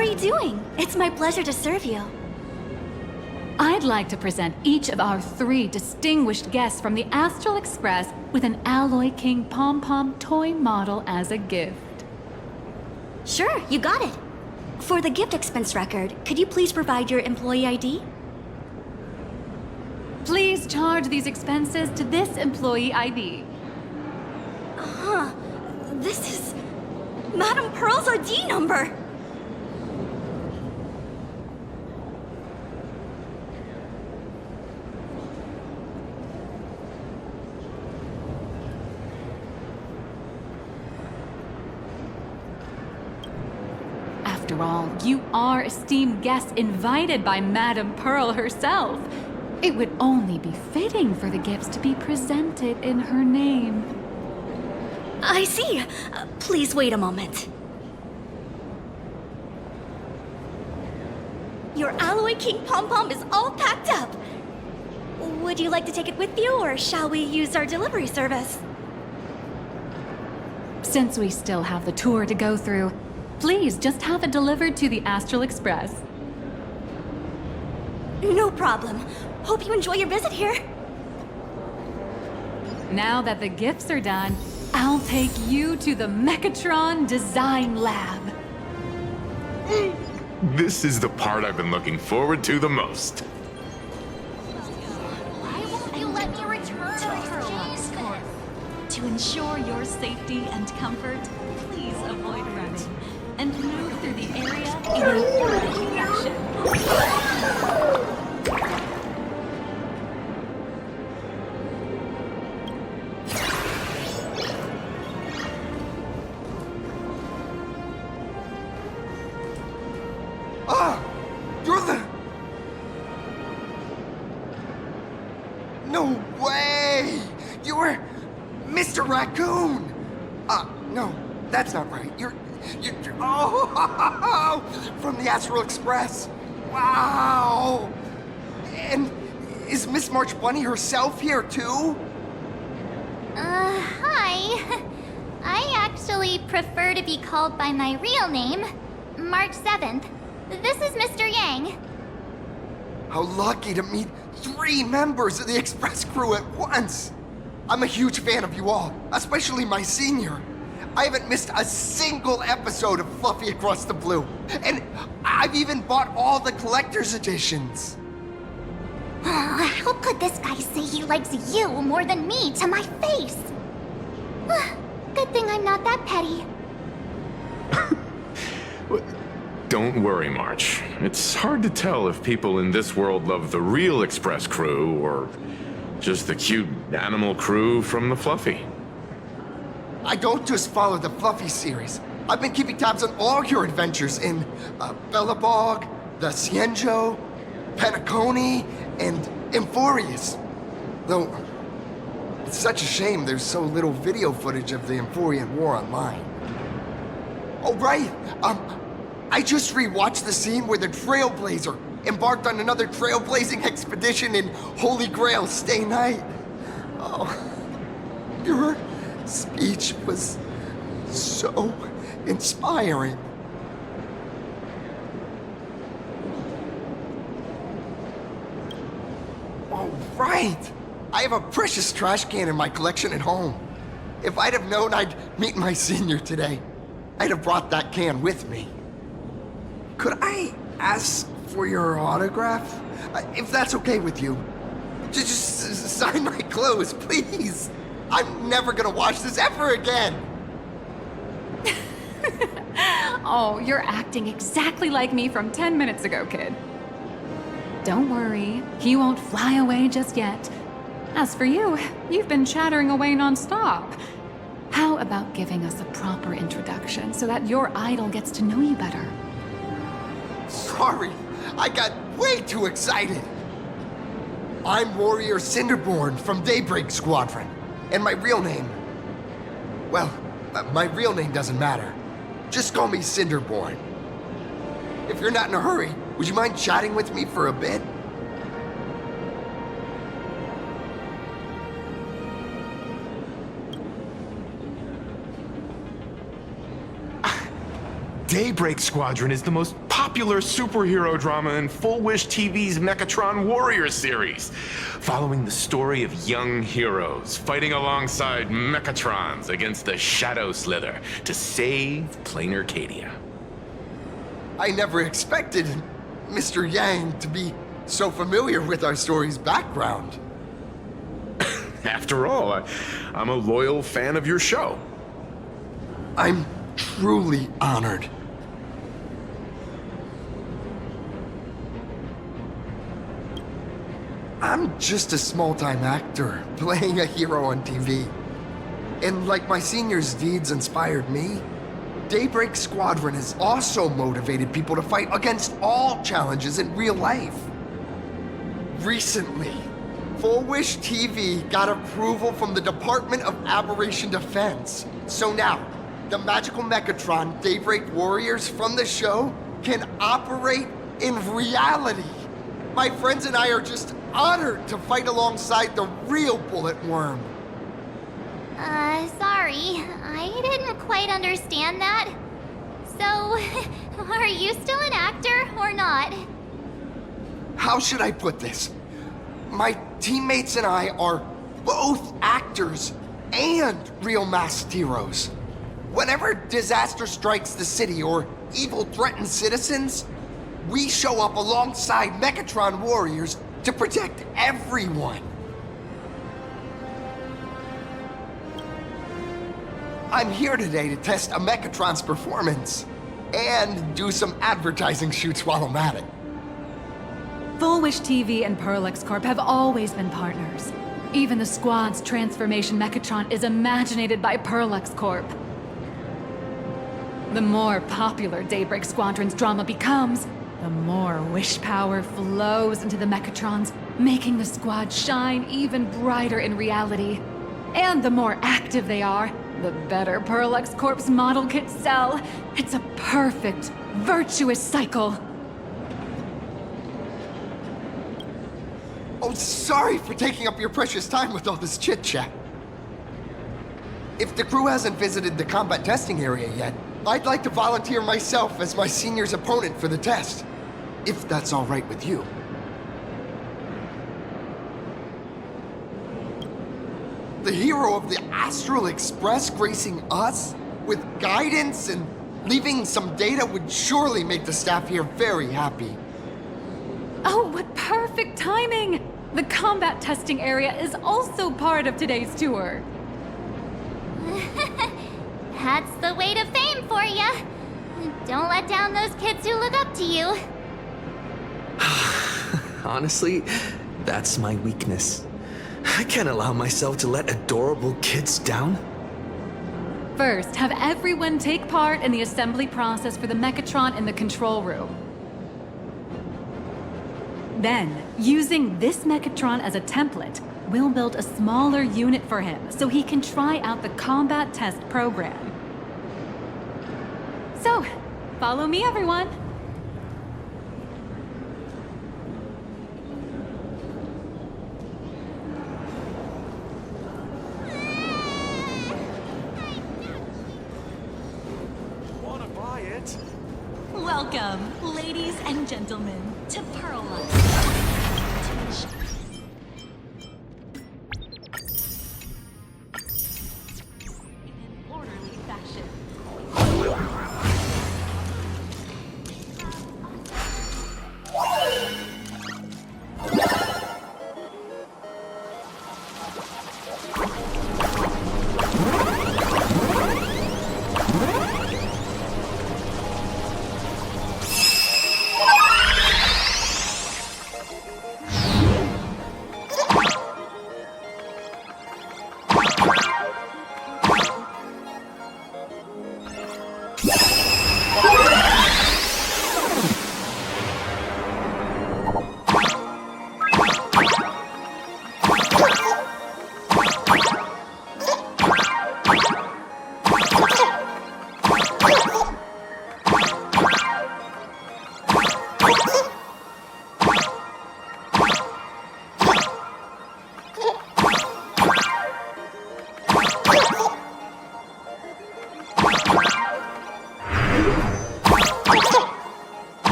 are you doing? It's my pleasure to serve you. I'd like to present each of our 3 distinguished guests from the Astral Express with an Alloy King pom-pom toy model as a gift. Sure, you got it. For the gift expense record, could you please provide your employee ID? Please charge these expenses to this employee ID. Huh. This is Madame Pearl's ID number. After all, you are esteemed guests invited by Madame Pearl herself. It would only be fitting for the gifts to be presented in her name. I see. Please wait a moment. Your Alloy King pom-pom is all packed up. Would you like to take it with you, or shall we use our delivery service? Since we still have the tour to go through, please just have it delivered to the Astral Express. No problem. Hope you enjoy your visit here. Now that the gifts are done, I'll take you to the Mechatron Design Lab. This is the part I've been looking forward to the most. Why won't you let me return her? Jesus. To ensure your safety and comfort, please avoid running and move through the area in an orderly fashion. You're the... No way! You were Mr. Raccoon! No, that's not right. You're... Oh! From the Astral Express! Wow! And is Miss March Bunny herself here, too? Hi. I actually prefer to be called by my real name, March 7th. This is Mr. Yang. How lucky to meet 3 members of the Express crew at once! I'm a huge fan of you all, especially my senior. I haven't missed a single episode of Fluffy Across the Blue, and I've even bought all the collector's editions. Oh, how could this guy say he likes you more than me to my face? Good thing I'm not that petty. Don't worry, March. It's hard to tell if people in this world love the real Express crew or just the cute animal crew from the Fluffy. I don't just follow the Fluffy series. I've been keeping tabs on all your adventures in Bellabog, the Cienjo, Penacony, and Emphorius. Though, it's such a shame there's so little video footage of the Emphorian War online. Oh, right! I just rewatched the scene where the Trailblazer embarked on another trailblazing expedition in Holy Grail Stay Night. Oh, your speech was so inspiring. Oh, right! I have a precious trash can in my collection at home. If I'd have known I'd meet my senior today, I'd have brought that can with me. Could I ask for your autograph? If that's okay with you. Just sign my clothes, please. I'm never gonna watch this ever again. Oh, you're acting exactly like me from 10 minutes ago, kid. Don't worry, he won't fly away just yet. As for you, you've been chattering away nonstop. How about giving us a proper introduction so that your idol gets to know you better? Sorry, I got way too excited. I'm Warrior Cinderborn from Daybreak Squadron, and my real name... Well, my real name doesn't matter. Just call me Cinderborn. If you're not in a hurry, would you mind chatting with me for a bit? Daybreak Squadron is the most popular superhero drama in Full Wish TV's Mechatron Warrior series, following the story of young heroes fighting alongside Mechatrons against the Shadow Slither to save Plain Arcadia. I never expected Mr. Yang to be so familiar with our story's background. After all, I'm a loyal fan of your show. I'm truly honored. I'm just a small-time actor playing a hero on TV. And like my senior's deeds inspired me, Daybreak Squadron has also motivated people to fight against all challenges in real life. Recently, Full Wish TV got approval from the Department of Aberration Defense. So now, the magical Mechatron Daybreak Warriors from the show can operate in reality. My friends and I are just honored to fight alongside the real Bullet Worm. Sorry. I didn't quite understand that. So, are you still an actor or not? How should I put this? My teammates and I are both actors and real masked heroes. Whenever disaster strikes the city or evil threatens citizens, we show up alongside Mechatron warriors to protect everyone. I'm here today to test a Mechatron's performance and do some advertising shoots while I'm at it. Full Wish TV and Parallax Corp have always been partners. Even the squad's transformation Mechatron is imaginated by Parallax Corp. The more popular Daybreak Squadron's drama becomes, the more wish power flows into the Mechatrons, making the squad shine even brighter in reality. And the more active they are, the better Parallax Corp's model kits sell. It's a perfect, virtuous cycle. Oh, sorry for taking up your precious time with all this chit-chat. If the crew hasn't visited the combat testing area yet, I'd like to volunteer myself as my senior's opponent for the test, if that's all right with you. The hero of the Astral Express gracing us with guidance and leaving some data would surely make the staff here very happy. Oh, what perfect timing! The combat testing area is also part of today's tour. That's the way to fame for ya. Don't let down those kids who look up to you. Honestly, that's my weakness. I can't allow myself to let adorable kids down. First, have everyone take part in the assembly process for the Mechatron in the control room. Then, using this Mechatron as a template, we'll build a smaller unit for him so he can try out the combat test program. So, follow me, everyone. Wanna buy it? Welcome, ladies and gentlemen, to Parallax. In an orderly fashion.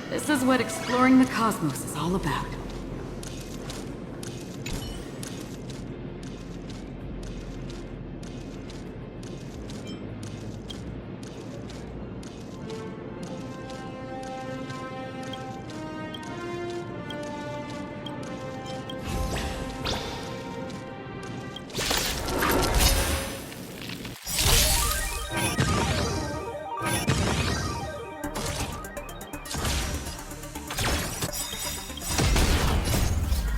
This is what exploring the cosmos is all about.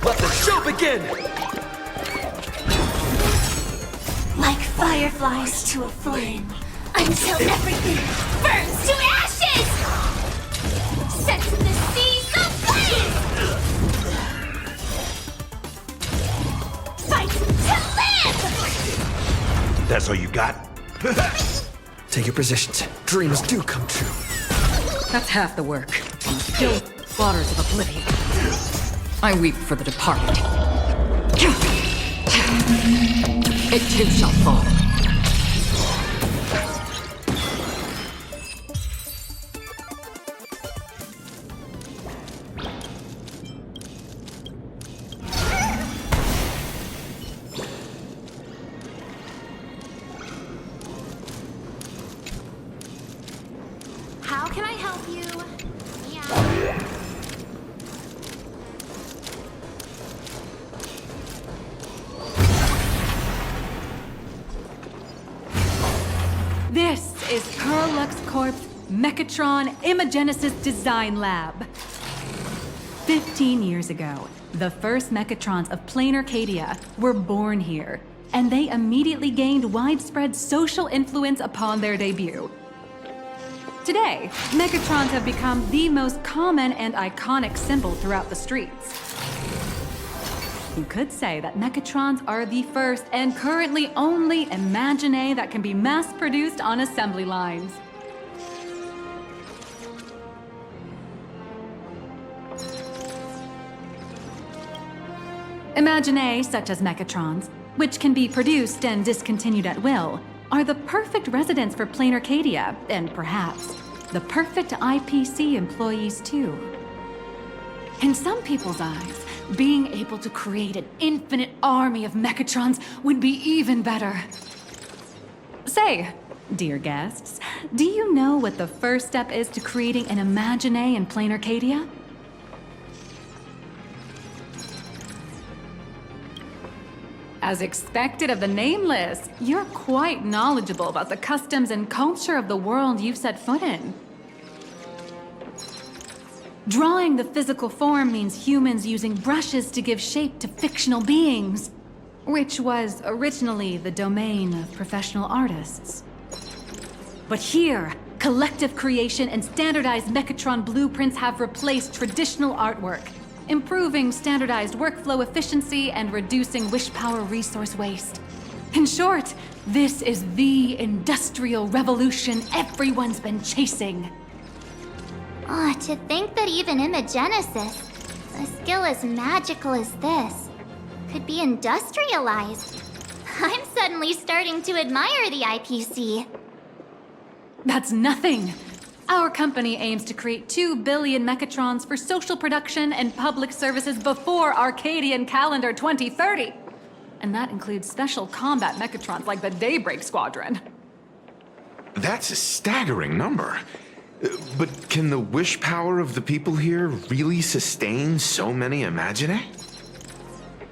Let the show begin! Like fireflies to a flame, until everything burns to ashes! Set the seas ablaze! Fight to live! That's all you got? Take your positions. Dreams do come true. That's half the work. Still waters of oblivion. I weep for the departed. It too shall fall. How can I help you? This is Perlux Corp's Mechatron Imagenesis Design Lab. 15 years ago, the first Mechatrons of Plain Arcadia were born here, and they immediately gained widespread social influence upon their debut. Today, Mechatrons have become the most common and iconic symbol throughout the streets. You could say that Mechatrons are the first and currently only Imagine that can be mass-produced on assembly lines. Imagine such as Mechatrons, which can be produced and discontinued at will, are the perfect residents for Plain Arcadia, and perhaps the perfect IPC employees too. In some people's eyes, being able to create an infinite army of Mechatrons would be even better. Say, dear guests, do you know what the first step is to creating an Imagine in Plain Arcadia? As expected of the Nameless, you're quite knowledgeable about the customs and culture of the world you've set foot in. Drawing the physical form means humans using brushes to give shape to fictional beings, which was originally the domain of professional artists. But here, collective creation and standardized Mechatron blueprints have replaced traditional artwork, improving standardized workflow efficiency and reducing wish power resource waste. In short, this is the industrial revolution everyone's been chasing. Oh, to think that even Imagenesis, a skill as magical as this, could be industrialized. I'm suddenly starting to admire the IPC. That's nothing. Our company aims to create 2 billion Mechatrons for social production and public services before Arcadian calendar 2030. and that includes special combat mechatrons like the Daybreak Squadron. That's a staggering number. But can the wish power of the people here really sustain so many Imaginae?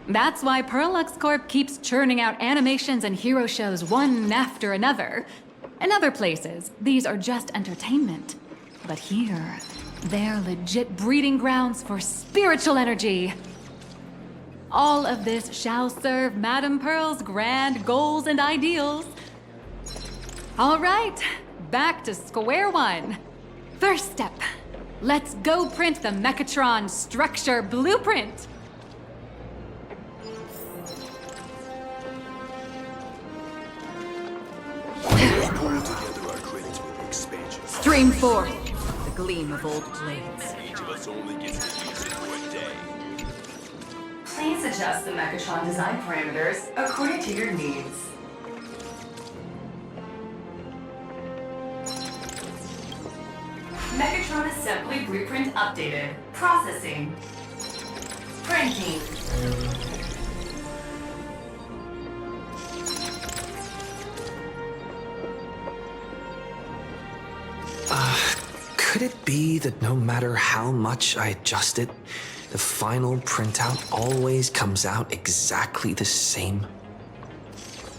That's why Perlux Corp keeps churning out animations and hero shows one after another. In other places, these are just entertainment. But here, they're legit breeding grounds for spiritual energy. All of this shall serve Madame Pearl's grand goals and ideals. All right, back to square one. First step, let's go print the Mechatron structure blueprint. Pull together our credits with expansions. Stream forth the gleam of old blades. Each of us only gets to use it for a day. Please adjust the Mechatron design parameters according to your needs. Mechatron assembly blueprint updated. Processing. Printing. Could it be that no matter how much I adjust it, the final printout always comes out exactly the same?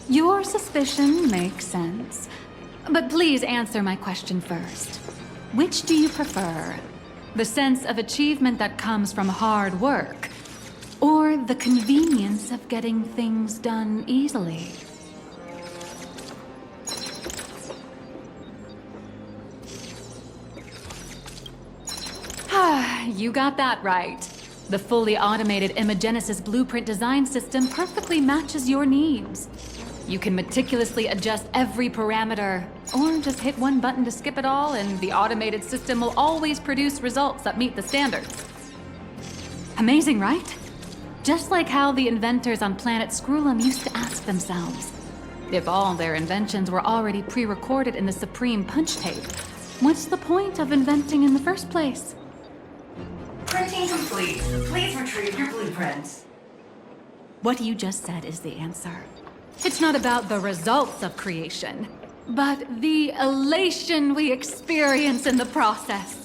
Your suspicion makes sense. But please answer my question first. Which do you prefer? The sense of achievement that comes from hard work, or the convenience of getting things done easily? You got that right. The fully automated Imagenesis blueprint design system perfectly matches your needs. You can meticulously adjust every parameter, or just hit one button to skip it all, and the automated system will always produce results that meet the standards. Amazing, right? Just like how the inventors on planet Skrullum used to ask themselves, if all their inventions were already pre-recorded in the Supreme Punch Tape, what's the point of inventing in the first place? Printing complete. Please retrieve your blueprint. What you just said is the answer. It's not about the results of creation, but the elation we experience in the process.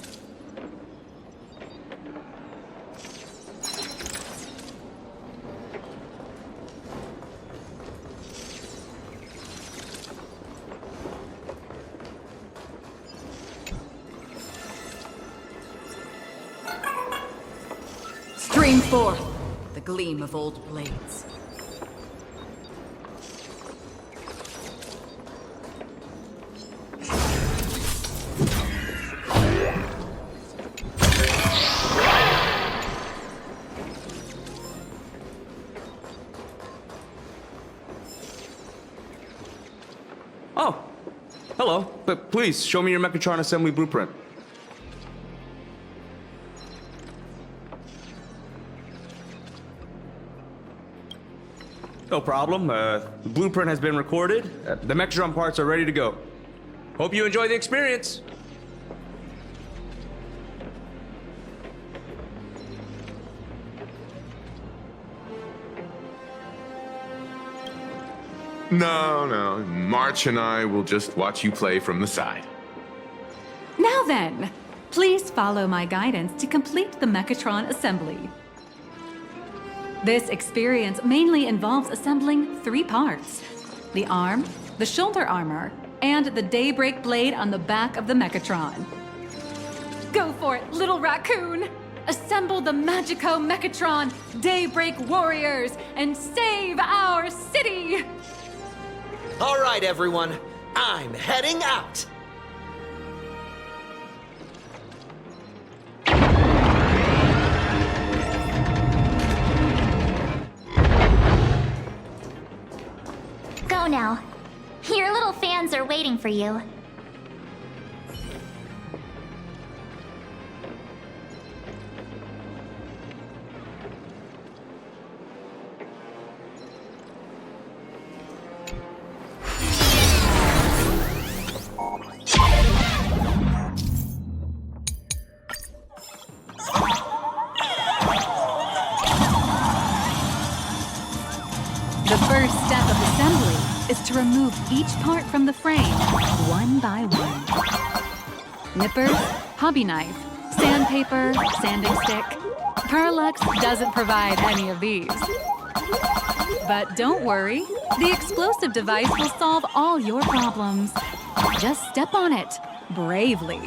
Stream forth the gleam of old blades. Oh, hello. But please, show me your Mechatron assembly blueprint. No problem. The blueprint has been recorded. The Mechatron parts are ready to go. Hope you enjoy the experience. No. March and I will just watch you play from the side. Now then, please follow my guidance to complete the Mechatron assembly. This experience mainly involves assembling 3 parts: the arm, the shoulder armor, and the Daybreak blade on the back of the Mechatron. Go for it, little raccoon! Assemble the Magico Mechatron Daybreak Warriors and save our city! All right, everyone, I'm heading out. Go now. Your little fans are waiting for you. The is to remove each part from the frame, one by one. Nippers, hobby knife, sandpaper, sanding stick. Parallax doesn't provide any of these. But don't worry, the explosive device will solve all your problems. Just step on it, bravely.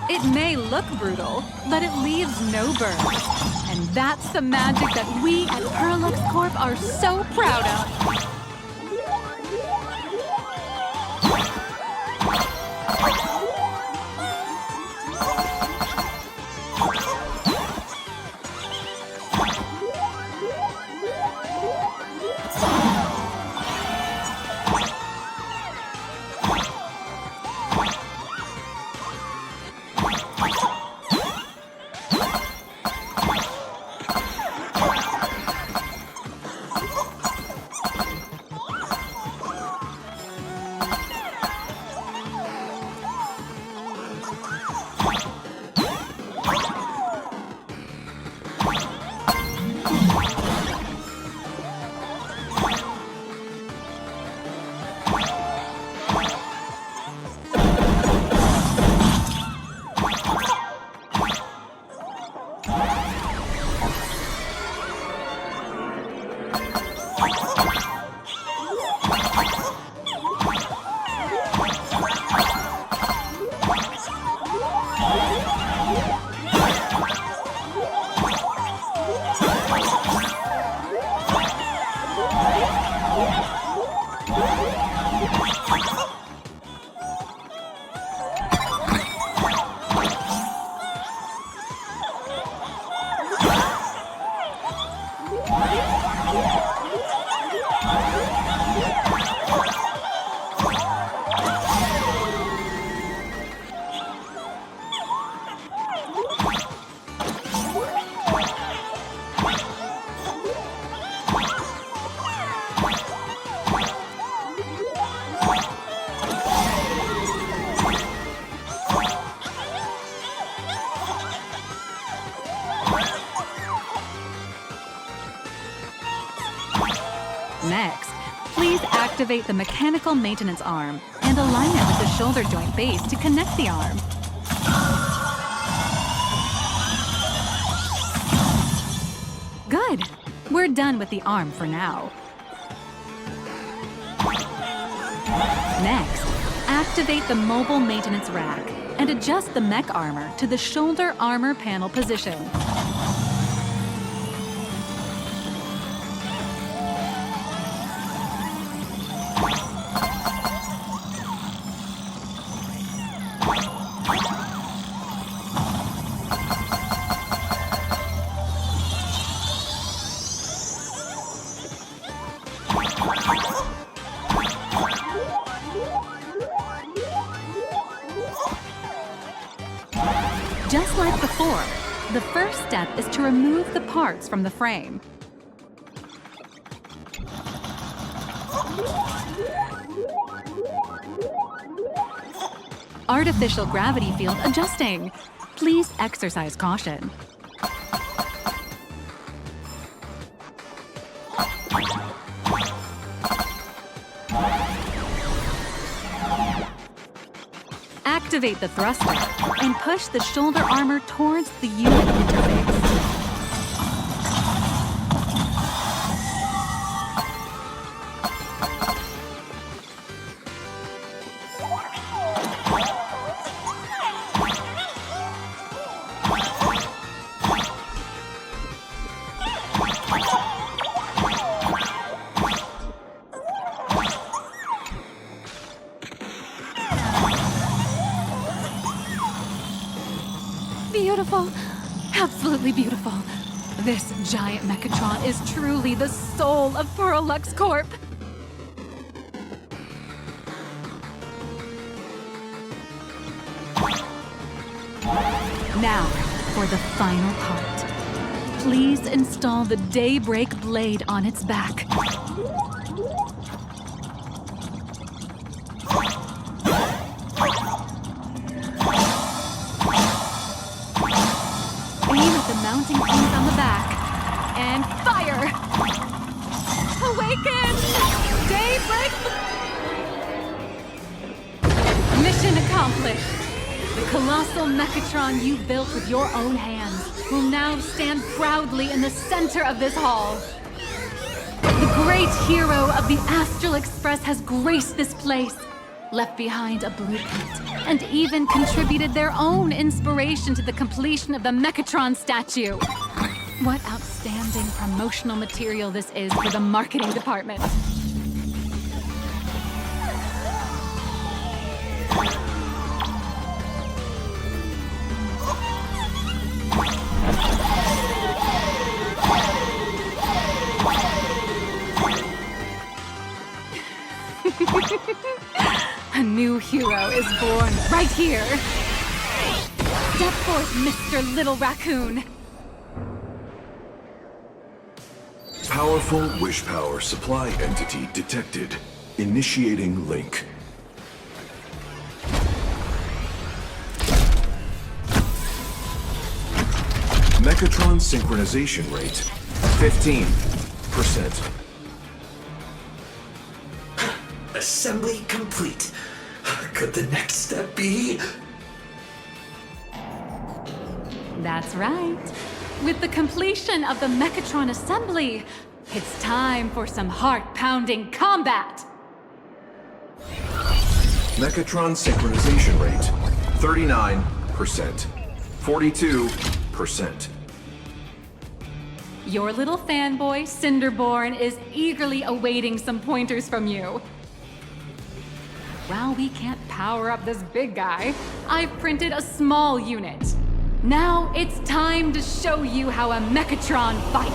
It may look brutal, but it leaves no burns. And that's the magic that we at Parallax Corp are so proud of. Next, please activate the mechanical maintenance arm and align it with the shoulder joint base to connect the arm. Good. We're done with the arm for now. Next, activate the mobile maintenance rack and adjust the mech armor to the shoulder armor panel position. Just like before, the first step is to remove the parts from the frame. Artificial gravity field adjusting. Please exercise caution. Activate the thruster and push the shoulder armor towards the unit interface. Beautiful. Absolutely beautiful. This giant Mechatron is truly the soul of Parallax Corp. Now, for the final part. Please install the Daybreak blade on its back. Aim at the mounting pins on the back Mission accomplished. The colossal Mechatron you built with your own hands will now stand proudly in the center of this hall. The great hero of the Astral Express has graced this place, left behind a blueprint, and even contributed their own inspiration to the completion of the Mechatron statue. What outstanding promotional material this is for the marketing department. A new hero is born right here. Step forth, Mr. Little Raccoon. Powerful wish power supply entity detected. Initiating link. Mechatron synchronization rate 15%. Assembly complete. Could the next step be? That's right. With the completion of the Mechatron assembly, it's time for some heart-pounding combat! Mechatron synchronization rate 39%. 42%. Your little fanboy, Cinderborn, is eagerly awaiting some pointers from you. While we can't power up this big guy, I've printed a small unit. Now it's time to show you how a Mechatron fights.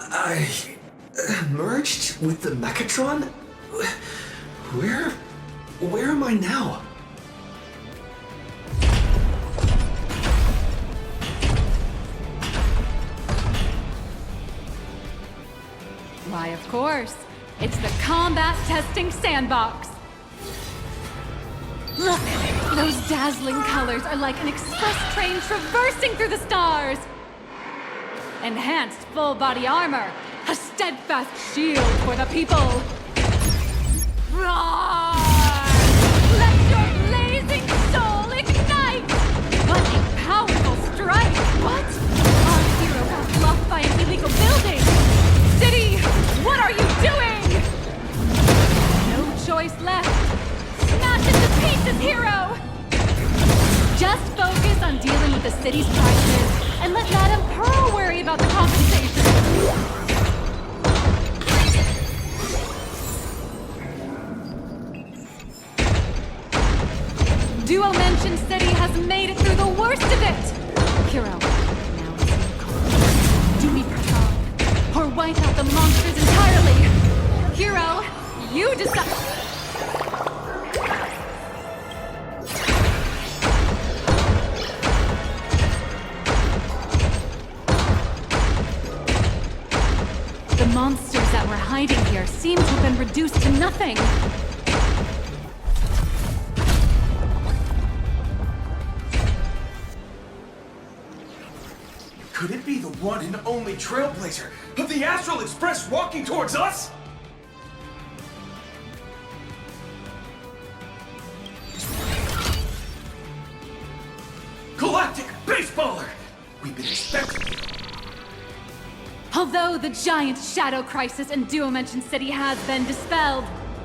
I merged with the Mechatron? Where am I now? Why, of course. It's the combat testing sandbox. Look, those dazzling colors are like an express train traversing through the stars. Enhanced full body armor, a steadfast shield for the people. Roar! Let your blazing soul ignite! What a powerful strike! What? Our hero got blocked by an illegal building! City, what are you doing? No choice left. Smash it to pieces, hero! Just focus on dealing with the city's prices and let Madame Pearl worry about the compensation. Duo Mansion City has made it through the worst of it! Hero, now it's your call. Do we press on, or wipe out the monsters entirely? Hero, you decide. The monsters that were hiding here seem to have been reduced to nothing. Could it be the one and only trailblazer of the Astral Express walking towards us? Galactic Baseballer! We've been expecting you. Although the giant shadow crisis in Duo Mansion City has been dispelled,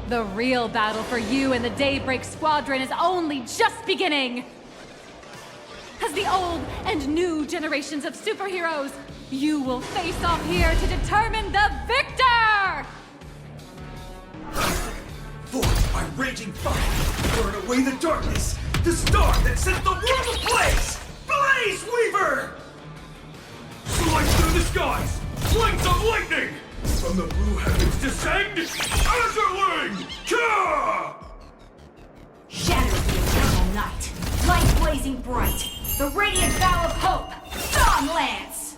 the real battle for you and the Daybreak Squadron is only just beginning! As the old and new generations of superheroes, you will face off here to determine the victor! Forged by raging fire, burn away the darkness, the star that set the world ablaze! Blaze Weaver! Slice through the skies, flames of lightning! From the blue heavens descend, Azurling! Ka! Shadow of the eternal night, light blazing bright, the radiant vow of hope, Dawn Lance!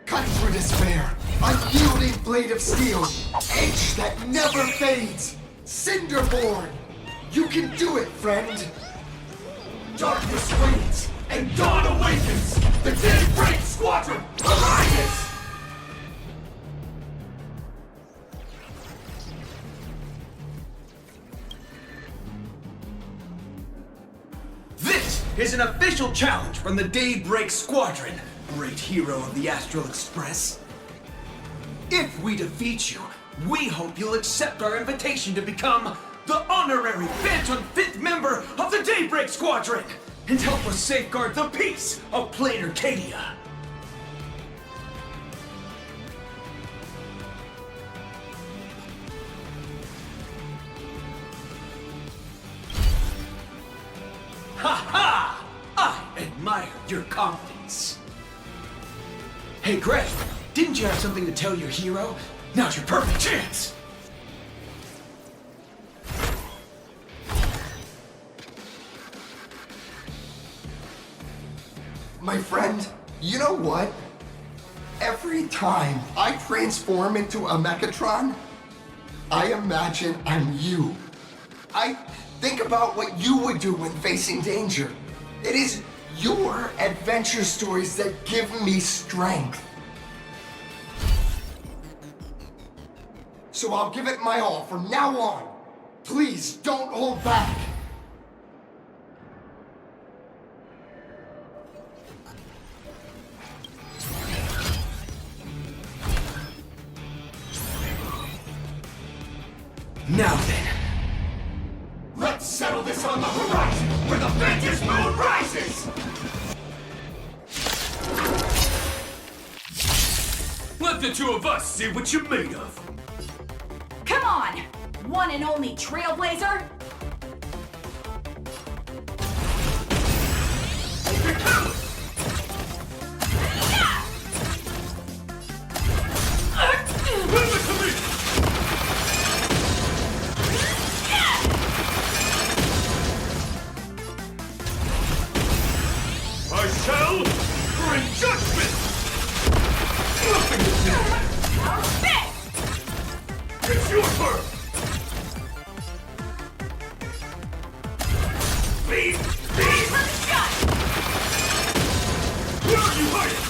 Cut through despair, unyielding blade of steel, edge that never fades, Cinderborn! You can do it, friend! Darkness waits, and dawn awakens! The Daybreak Squadron arises! This is an official challenge from the Daybreak Squadron, great hero of the Astral Express. If we defeat you, we hope you'll accept our invitation to become the honorary Phantom 5th member of the Daybreak Squadron and help us safeguard the peace of Plain Arcadia. Ha ha! I admire your confidence. Hey, Greg, didn't you have something to tell your hero? Now's your perfect chance! My friend, you know what? Every time I transform into a Mechatron, I imagine I'm you. I think about what you would do when facing danger. It is your adventure stories that give me strength. So I'll give it my all from now on. Please don't hold back. Now then, let's settle this on the horizon where the Vengeance Moon rises! Let the two of us see what you're made of. Come on! One and only Trailblazer! Leave it to me! I shall bring judgment! Nothing to do! Our fist! It's your turn! Beat! Shot! Where are you hiding?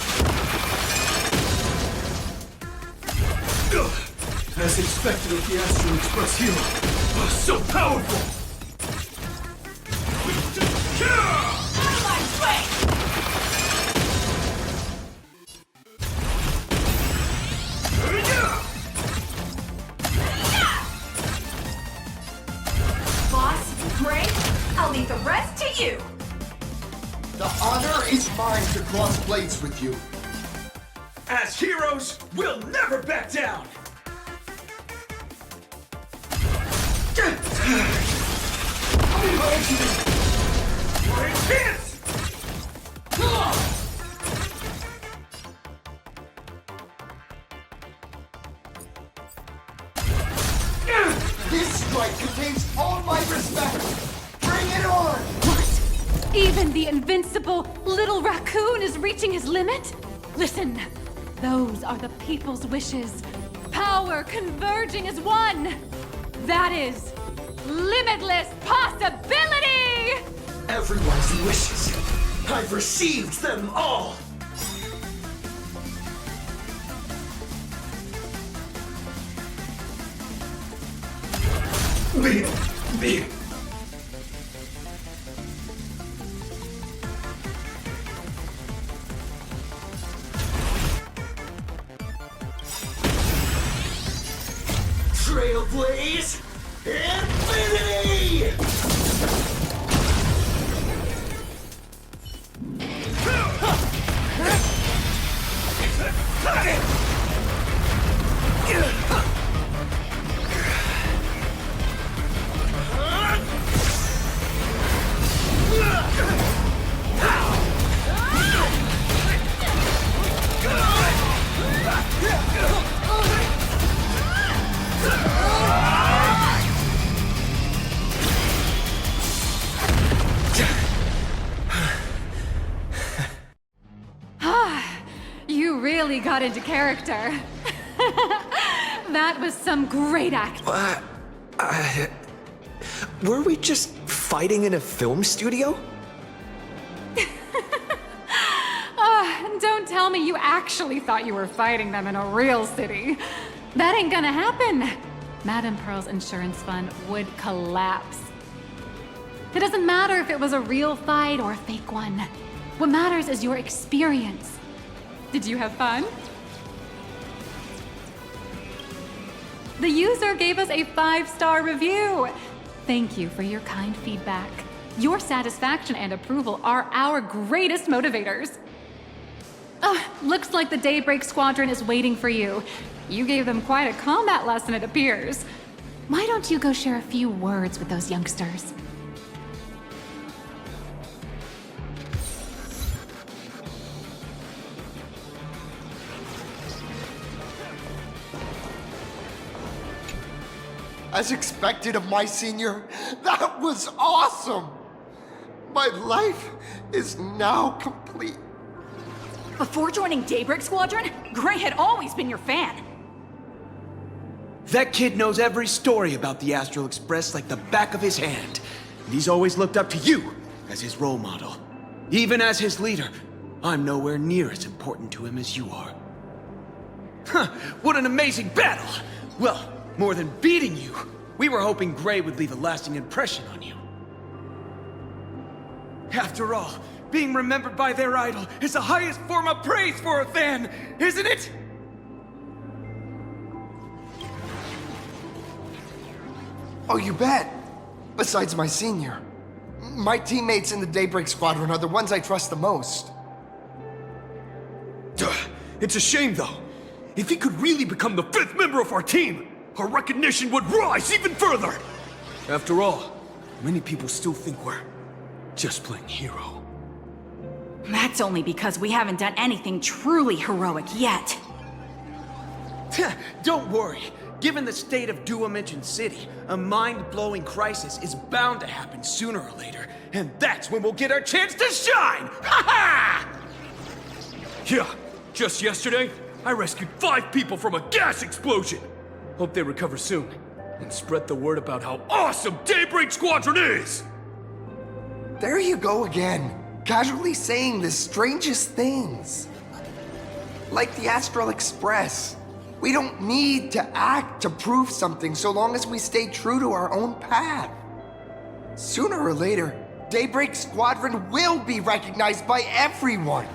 As expected of the Astral Express hero. So powerful! Out of my way! Boss, Gray, I'll leave the rest to you. The honor is mine to cross blades with you. As heroes, we'll never back down! I'm behind you! Great hits! This strike contains all my respect! Bring it on! What? Even the invincible little raccoon is reaching his limit? Listen, those are the people's wishes. Power converging as one. That is limitless possibility! Everyone's wishes. I've received them all! Be. Trailblaze Infinity! You really got into character. That was some great acting. Were we just fighting in a film studio? Don't tell me you actually thought you were fighting them in a real city. That ain't gonna happen. Madame Pearl's insurance fund would collapse. It doesn't matter if it was a real fight or a fake one. What matters is your experience. Did you have fun? The user gave us a 5-star review. Thank you for your kind feedback. Your satisfaction and approval are our greatest motivators. Looks like the Daybreak Squadron is waiting for you. You gave them quite a combat lesson, it appears. Why don't you go share a few words with those youngsters? As expected of my senior, that was awesome! My life is now complete. Before joining Daybreak Squadron, Gray had always been your fan. That kid knows every story about the Astral Express like the back of his hand. And he's always looked up to you as his role model. Even as his leader, I'm nowhere near as important to him as you are. Huh, what an amazing battle! Well, more than beating you, we were hoping Gray would leave a lasting impression on you. After all, being remembered by their idol is the highest form of praise for a fan, isn't it? Oh, you bet. Besides my senior. My teammates in the Daybreak Squadron are the ones I trust the most. It's a shame, though. If he could really become the 5th member of our team, our recognition would rise even further. After all, many people still think we're just playing hero. That's only because we haven't done anything truly heroic yet. Don't worry. Given the state of Duomension City, a mind-blowing crisis is bound to happen sooner or later, and that's when we'll get our chance to shine! Ha ha! Yeah, just yesterday, I rescued 5 people from a gas explosion. Hope they recover soon, and spread the word about how awesome Daybreak Squadron is! There you go again, casually saying the strangest things. Like the Astral Express. We don't need to act to prove something so long as we stay true to our own path. Sooner or later, Daybreak Squadron will be recognized by everyone.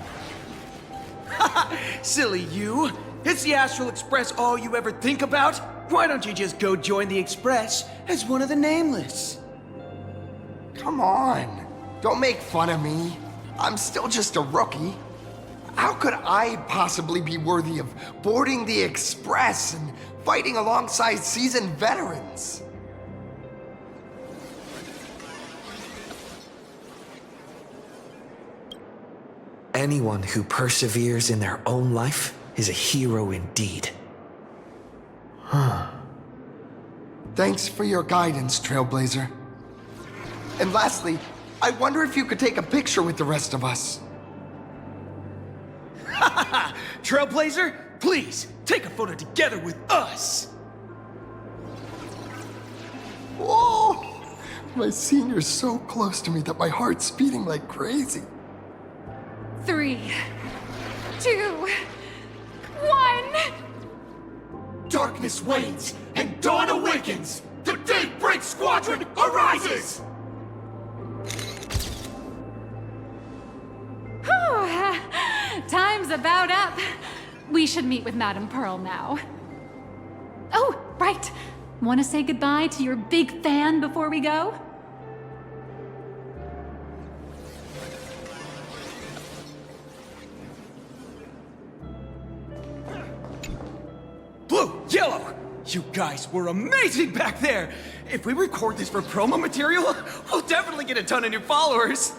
Silly you! Is the Astral Express all you ever think about? Why don't you just go join the Express as one of the Nameless? Come on, don't make fun of me. I'm still just a rookie. How could I possibly be worthy of boarding the Express and fighting alongside seasoned veterans? Anyone who perseveres in their own life is a hero indeed. Thanks for your guidance, Trailblazer. And lastly, I wonder if you could take a picture with the rest of us. Trailblazer, please, take a photo together with us! Whoa! My senior's so close to me that my heart's beating like crazy. 3, 2, 1. Darkness wanes and dawn awakens! The Daybreak Squadron arises! Time's about up. We should meet with Madame Pearl now. Oh, right. Want to say goodbye to your big fan before we go? Blue, yellow! You guys were amazing back there! If we record this for promo material, we'll definitely get a ton of new followers!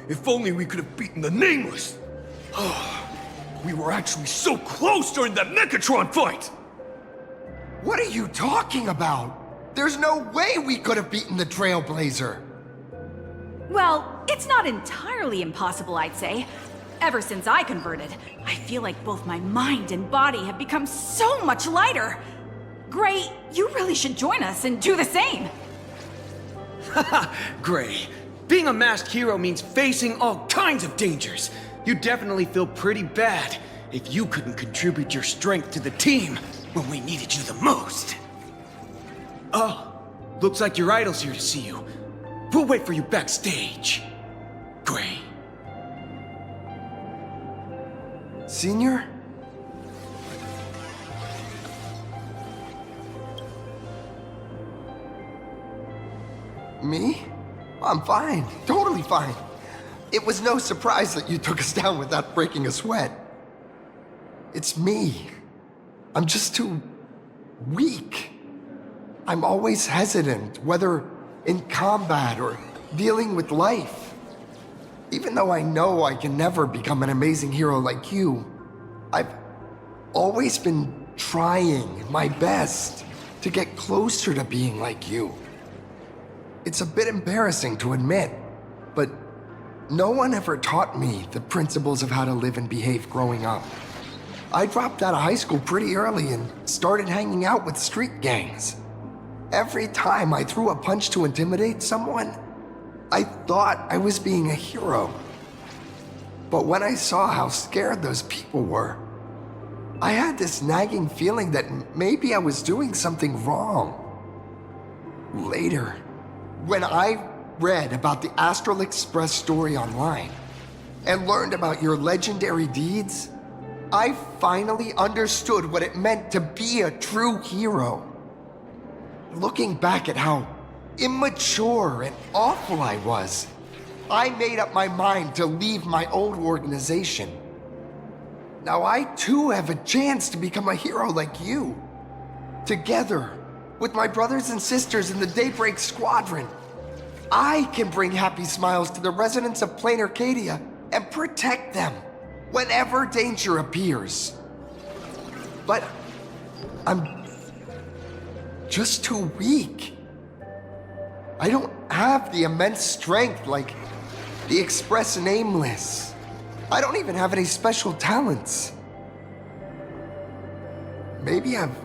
If only we could have beaten the Nameless! We were actually so close during that Mechatron fight! What are you talking about? There's no way we could have beaten the Trailblazer. Well, it's not entirely impossible, I'd say. Ever since I converted, I feel like both my mind and body have become so much lighter. Gray, you really should join us and do the same. Haha, Gray. Being a masked hero means facing all kinds of dangers. You'd definitely feel pretty bad if you couldn't contribute your strength to the team when we needed you the most. Oh, looks like your idol's here to see you. We'll wait for you backstage. Gray. Senior? Me? I'm fine. Totally fine. It was no surprise that you took us down without breaking a sweat. It's me. I'm just too weak. I'm always hesitant, whether in combat or dealing with life. Even though I know I can never become an amazing hero like you, I've always been trying my best to get closer to being like you. It's a bit embarrassing to admit, but no one ever taught me the principles of how to live and behave growing up. I dropped out of high school pretty early and started hanging out with street gangs. Every time I threw a punch to intimidate someone, I thought I was being a hero. But when I saw how scared those people were, I had this nagging feeling that maybe I was doing something wrong. Later, when I read about the Astral Express story online and learned about your legendary deeds, I finally understood what it meant to be a true hero. Looking back at how immature and awful I was, I made up my mind to leave my old organization. Now I too have a chance to become a hero like you. Together, with my brothers and sisters in the Daybreak Squadron, I can bring happy smiles to the residents of Plain Arcadia and protect them whenever danger appears. But I'm just too weak. I don't have the immense strength like the Express Nameless. I don't even have any special talents. Maybe I've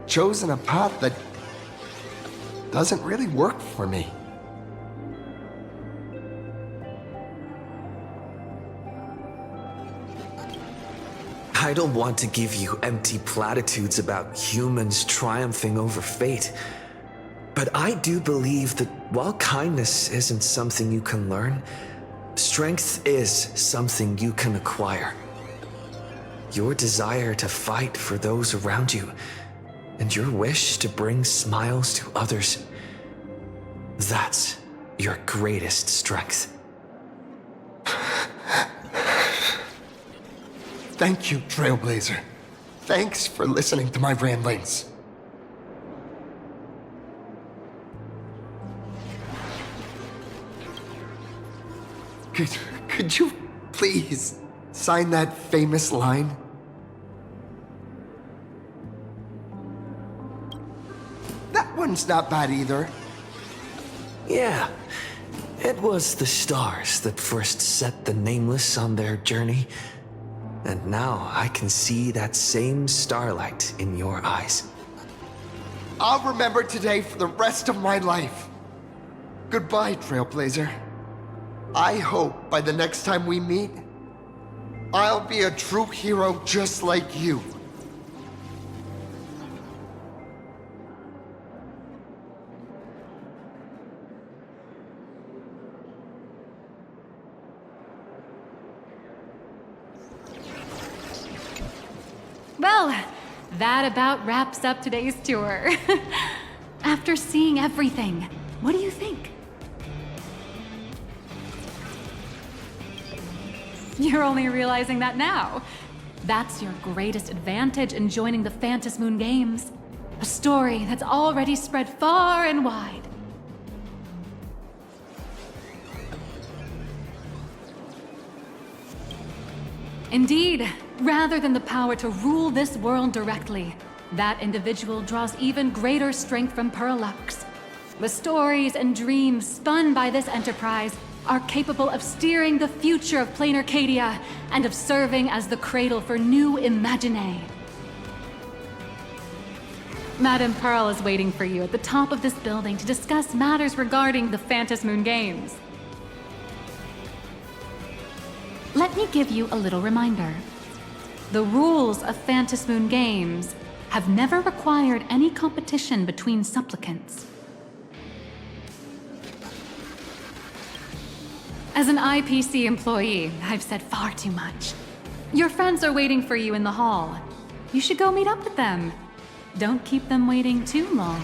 chosen a path that doesn't really work for me. I don't want to give you empty platitudes about humans triumphing over fate, but I do believe that while kindness isn't something you can learn, strength is something you can acquire. Your desire to fight for those around you, and your wish to bring smiles to others, that's your greatest strength. Thank you, Trailblazer. Thanks for listening to my ramblings. Could you please sign that famous line? That one's not bad either. Yeah, it was the stars that first set the Nameless on their journey. And now I can see that same starlight in your eyes. I'll remember today for the rest of my life. Goodbye, Trailblazer. I hope by the next time we meet, I'll be a true hero just like you. Well, that about wraps up today's tour. After seeing everything, what do you think? You're only realizing that now. That's your greatest advantage in joining the Phantasmoon Moon Games. A story that's already spread far and wide. Indeed, rather than the power to rule this world directly, that individual draws even greater strength from Parallax. The stories and dreams spun by this enterprise are capable of steering the future of Plain Arcadia and of serving as the cradle for new Imaginae. Madame Pearl is waiting for you at the top of this building to discuss matters regarding the Phantom Moon Games. Let me give you a little reminder. The rules of Phantom Moon Games have never required any competition between supplicants. As an IPC employee, I've said far too much. Your friends are waiting for you in the hall. You should go meet up with them. Don't keep them waiting too long.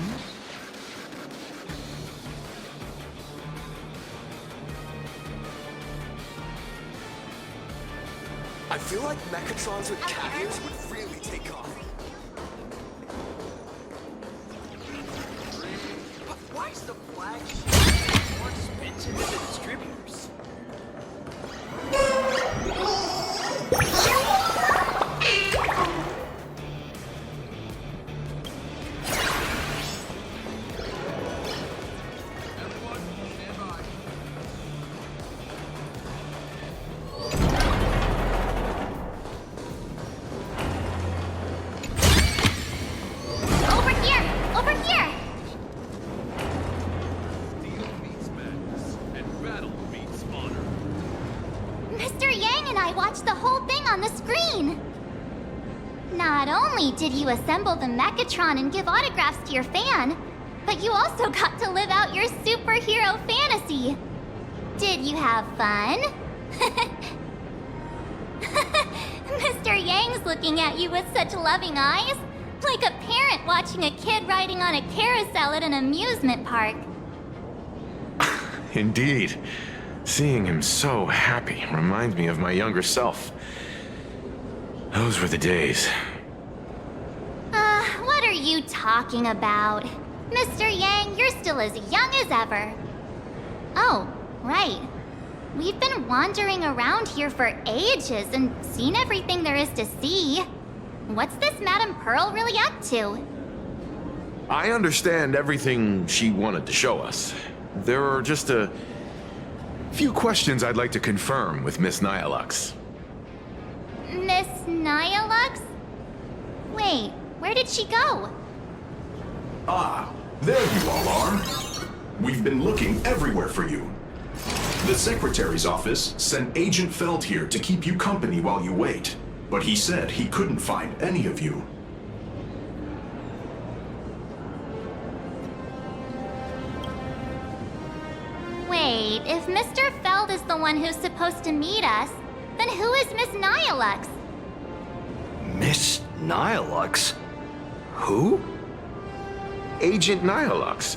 I feel like Mechatrons with cat ears would really take off. But why is the flag more expensive than the distributors? Did you assemble the Mechatron and give autographs to your fan? But you also got to live out your superhero fantasy. Did you have fun? Mr. Yang's looking at you with such loving eyes, like a parent watching a kid riding on a carousel at an amusement park. Indeed. Seeing him so happy reminds me of my younger self. Those were the days. What are you talking about? Mr. Yang, you're still as young as ever. Oh, right. We've been wandering around here for ages and seen everything there is to see. What's this Madame Pearl really up to? I understand everything she wanted to show us. There are just a few questions I'd like to confirm with Miss Nyalux. Miss Nyalux? Wait, where did she go? Ah, there you all are. We've been looking everywhere for you. The Secretary's office sent Agent Feld here to keep you company while you wait, but he said he couldn't find any of you. Wait, if Mr. Feld is the one who's supposed to meet us, then who is Miss Nyalux? Miss Nyalux? Who? Agent Nyalux,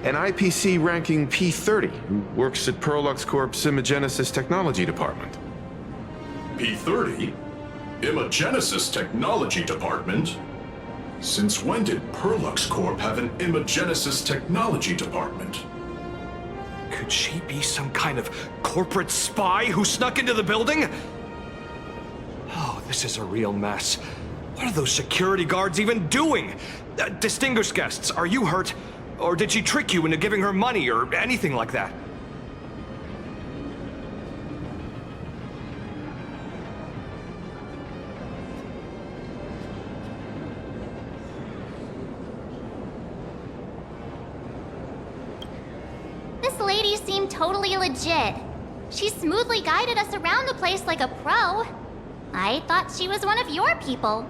an IPC ranking P30 who works at Perlux Corp's Imagenesis Technology Department. P30? Imagenesis Technology Department? Since when did Perlux Corp have an Imagenesis Technology Department? Could she be some kind of corporate spy who snuck into the building? Oh, this is a real mess. What are those security guards even doing? Distinguished guests, are you hurt? Or did she trick you into giving her money or anything like that? This lady seemed totally legit. She smoothly guided us around the place like a pro. I thought she was one of your people.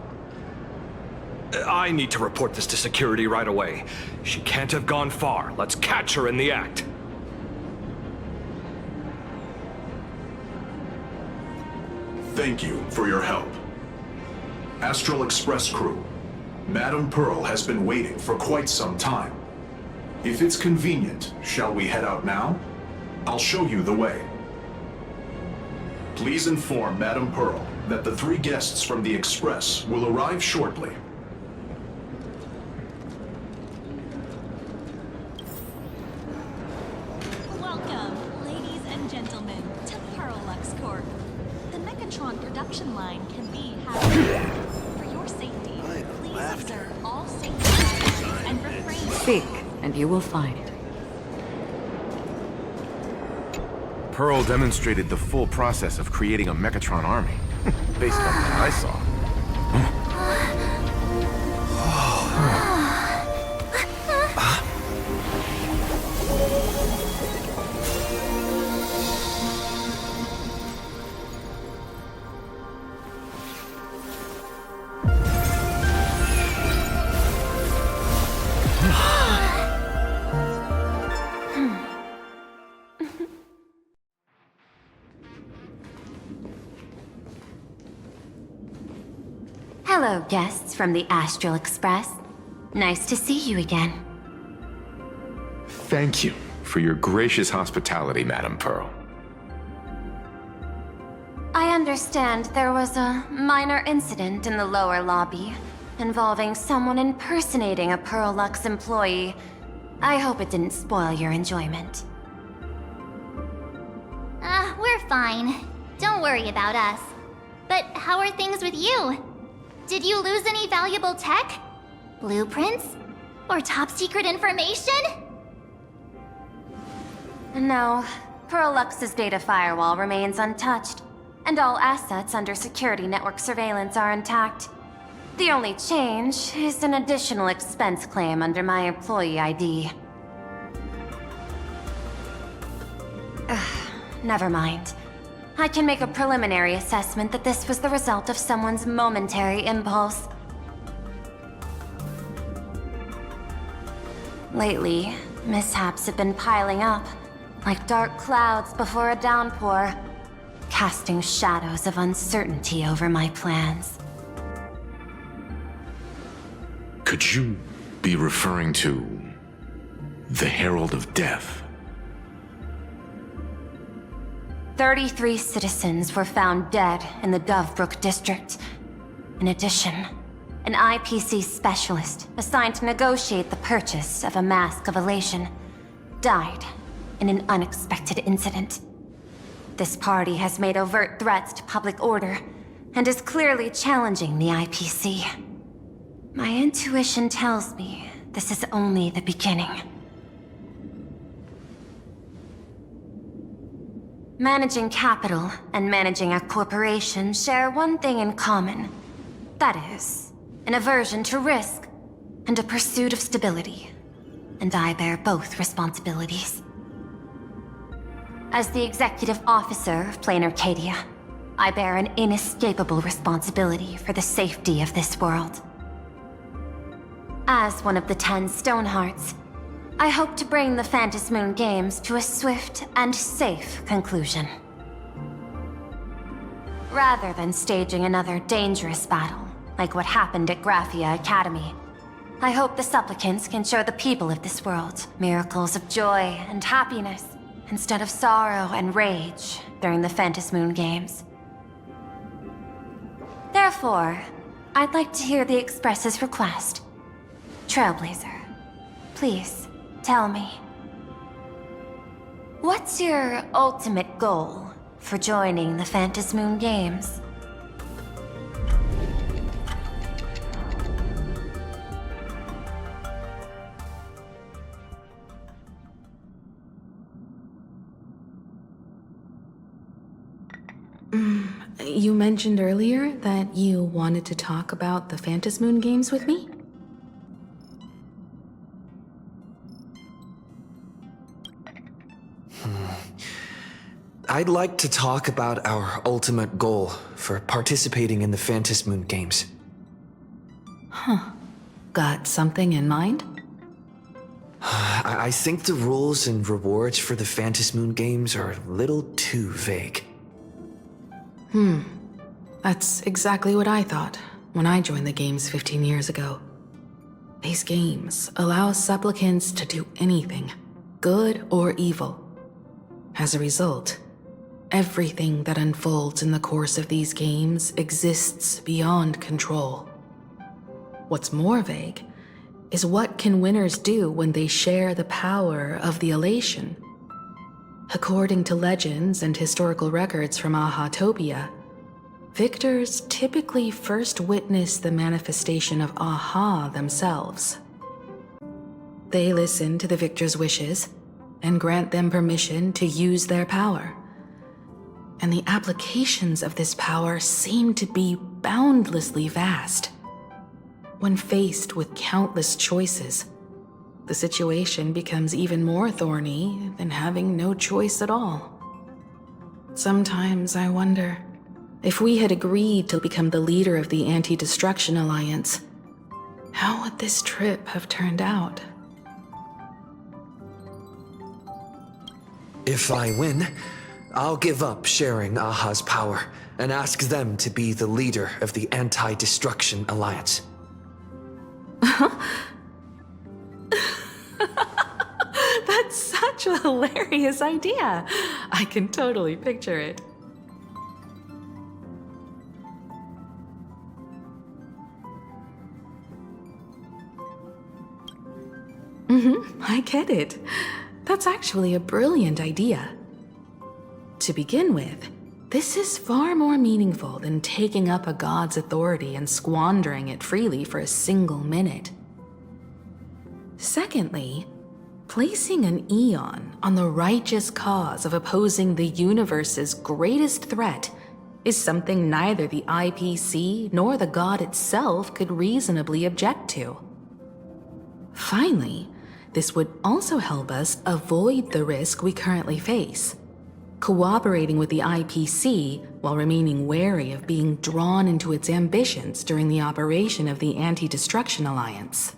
I need to report this to security right away. She can't have gone far. Let's catch her in the act. Thank you for your help. Astral Express crew, Madame Pearl has been waiting for quite some time. If it's convenient, shall we head out now? I'll show you the way. Please inform Madame Pearl that the 3 guests from the Express will arrive shortly. Welcome, ladies and gentlemen, to Perlux Corp. The Mechatron production line can be hazardous. For your safety, please observe all safety guidelines and refrain. Seek, and you will find. Pearl demonstrated the full process of creating a Mechatron army, based on what I saw. Hello, guests from the Astral Express. Nice to see you again. Thank you for your gracious hospitality, Madam Pearl. I understand there was a minor incident in the lower lobby involving someone impersonating a Pearl Lux employee. I hope it didn't spoil your enjoyment. We're fine. Don't worry about us. But how are things with you? Did you lose any valuable tech? Blueprints? Or top secret information? No, Pearl Lux's data firewall remains untouched, and all assets under security network surveillance are intact. The only change is an additional expense claim under my employee ID. Never mind. I can make a preliminary assessment that this was the result of someone's momentary impulse. Lately, mishaps have been piling up, like dark clouds before a downpour, casting shadows of uncertainty over my plans. Could you be referring to the Herald of Death? 33 citizens were found dead in the Dovebrook district. In addition, an IPC specialist assigned to negotiate the purchase of a Mask of Elation died in an unexpected incident. This party has made overt threats to public order and is clearly challenging the IPC. My intuition tells me this is only the beginning. Managing capital and managing a corporation share one thing in common. That is, an aversion to risk and a pursuit of stability. And I bear both responsibilities. As the executive officer of Plain Arcadia, I bear an inescapable responsibility for the safety of this world. As one of the 10 Stonehearts, I hope to bring the Phantasmoon Games to a swift and safe conclusion. Rather than staging another dangerous battle, like what happened at Graphia Academy, I hope the supplicants can show the people of this world miracles of joy and happiness, instead of sorrow and rage during the Phantasmoon Games. Therefore, I'd like to hear the Express's request. Trailblazer, please. Tell me, what's your ultimate goal for joining the Phantasmoon Games? You mentioned earlier that you wanted to talk about the Phantasmoon Games with me? I'd like to talk about our ultimate goal for participating in the Phantasmoon Games. Huh. Got something in mind? I think the rules and rewards for the Phantasmoon Games are a little too vague. That's exactly what I thought when I joined the games 15 years ago. These games allow supplicants to do anything, good or evil. As a result, everything that unfolds in the course of these games exists beyond control. What's more vague is what can winners do when they share the power of the elation. According to legends and historical records from Ahatopia, victors typically first witness the manifestation of Aha themselves. They listen to the victor's wishes and grant them permission to use their power. And the applications of this power seem to be boundlessly vast. When faced with countless choices, the situation becomes even more thorny than having no choice at all. Sometimes I wonder, if we had agreed to become the leader of the Anti-Destruction Alliance, how would this trip have turned out? If I win, I'll give up sharing Aha's power and ask them to be the leader of the Anti-Destruction Alliance. That's such a hilarious idea. I can totally picture it. I get it. That's actually a brilliant idea. To begin with, this is far more meaningful than taking up a god's authority and squandering it freely for a single minute. Secondly, placing an Eon on the righteous cause of opposing the universe's greatest threat is something neither the IPC nor the god itself could reasonably object to. Finally, this would also help us avoid the risk we currently face, cooperating with the IPC while remaining wary of being drawn into its ambitions during the operation of the Anti-Destruction Alliance.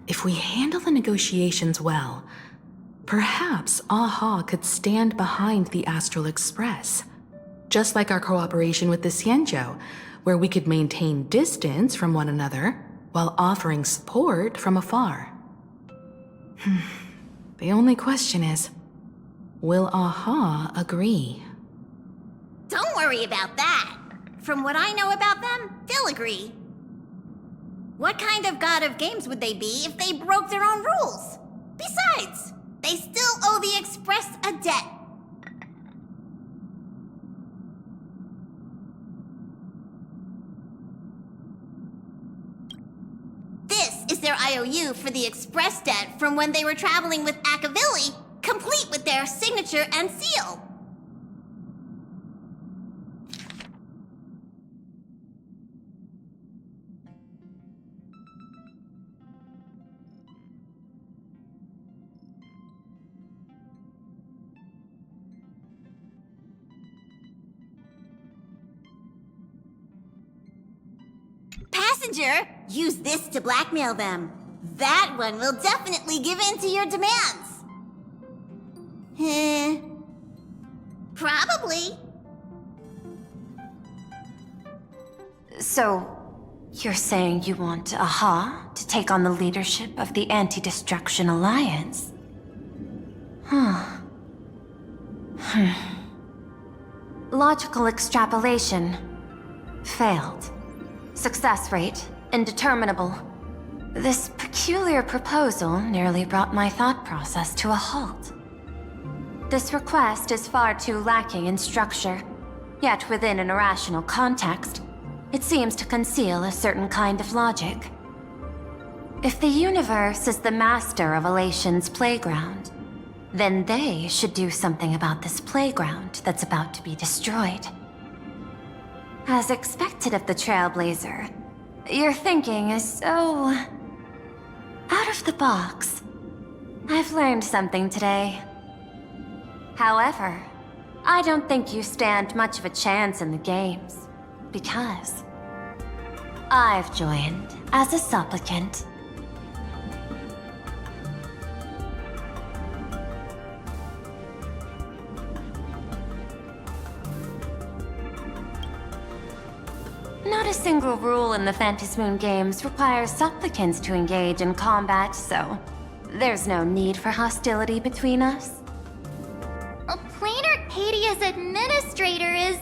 If we handle the negotiations well, perhaps Aha could stand behind the Astral Express, just like our cooperation with the Xianzhou, where we could maintain distance from one another while offering support from afar. The only question is, will Aha agree? Don't worry about that. From what I know about them, they'll agree. What kind of god of games would they be if they broke their own rules? Besides, they still owe the Express a debt. This is their IOU for the Express debt from when they were traveling with Akavilli, complete with their signature and seal. Passenger, use this to blackmail them. That one will definitely give in to your demands. Probably. So, you're saying you want Aha to take on the leadership of the Anti-Destruction Alliance? Logical extrapolation. Failed. Success rate, indeterminable. This peculiar proposal nearly brought my thought process to a halt. This request is far too lacking in structure, yet within an irrational context, it seems to conceal a certain kind of logic. If the universe is the master of Elation's playground, then they should do something about this playground that's about to be destroyed. As expected of the Trailblazer, your thinking is so out of the box. I've learned something today. However, I don't think you stand much of a chance in the games, because I've joined as a supplicant. Not a single rule in the Phantasmoon games requires supplicants to engage in combat, so there's no need for hostility between us. A Plain Arcadia's administrator is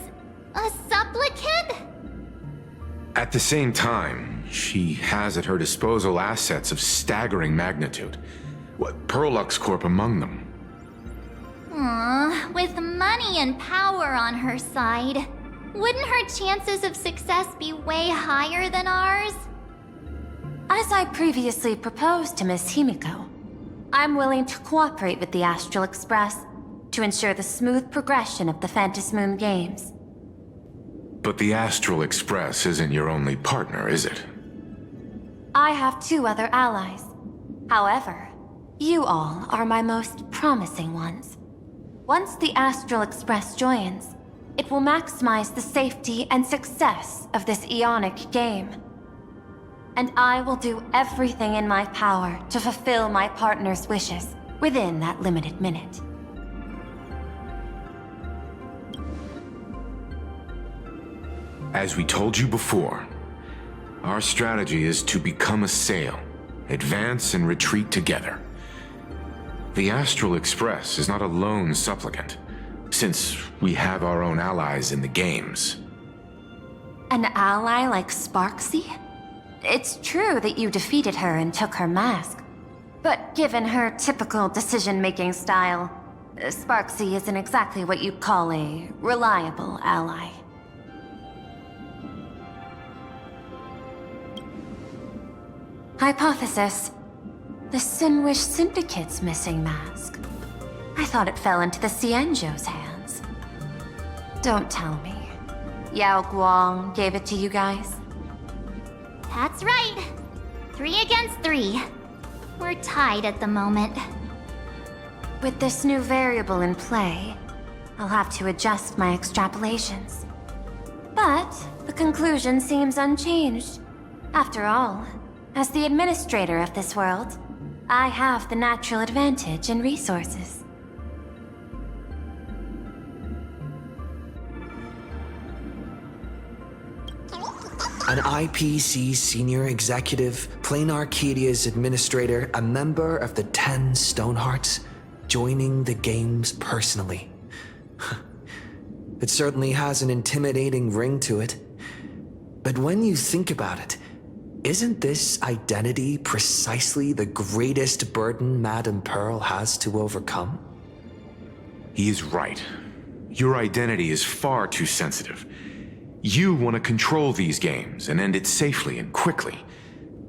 a supplicant? At the same time, she has at her disposal assets of staggering magnitude. Perlux Corp among them. With money and power on her side, wouldn't her chances of success be way higher than ours? As I previously proposed to Miss Himiko, I'm willing to cooperate with the Astral Express to ensure the smooth progression of the Phantasmoon games. But the Astral Express isn't your only partner, is it? I have 2 other allies. However, you all are my most promising ones. Once the Astral Express joins, it will maximize the safety and success of this Ionic game. And I will do everything in my power to fulfill my partner's wishes within that limited minute. As we told you before, our strategy is to become a sail, advance and retreat together. The Astral Express is not a lone supplicant, since we have our own allies in the games. An ally like Sparksy? It's true that you defeated her and took her mask. But given her typical decision-making style, Sparksy isn't exactly what you'd call a reliable ally. Hypothesis. The Sinwish Syndicate's missing mask. I thought it fell into the Xianzhou's hands. Don't tell me. Yao Guang gave it to you guys? That's right. 3 against 3. We're tied at the moment. With this new variable in play, I'll have to adjust my extrapolations. But the conclusion seems unchanged. After all, as the administrator of this world, I have the natural advantage in resources. An IPC senior executive, Plain Arcadia's administrator, a member of the 10 Stonehearts, joining the games personally. It certainly has an intimidating ring to it. But when you think about it, isn't this identity precisely the greatest burden Madame Pearl has to overcome? He is right. Your identity is far too sensitive. You want to control these games and end it safely and quickly.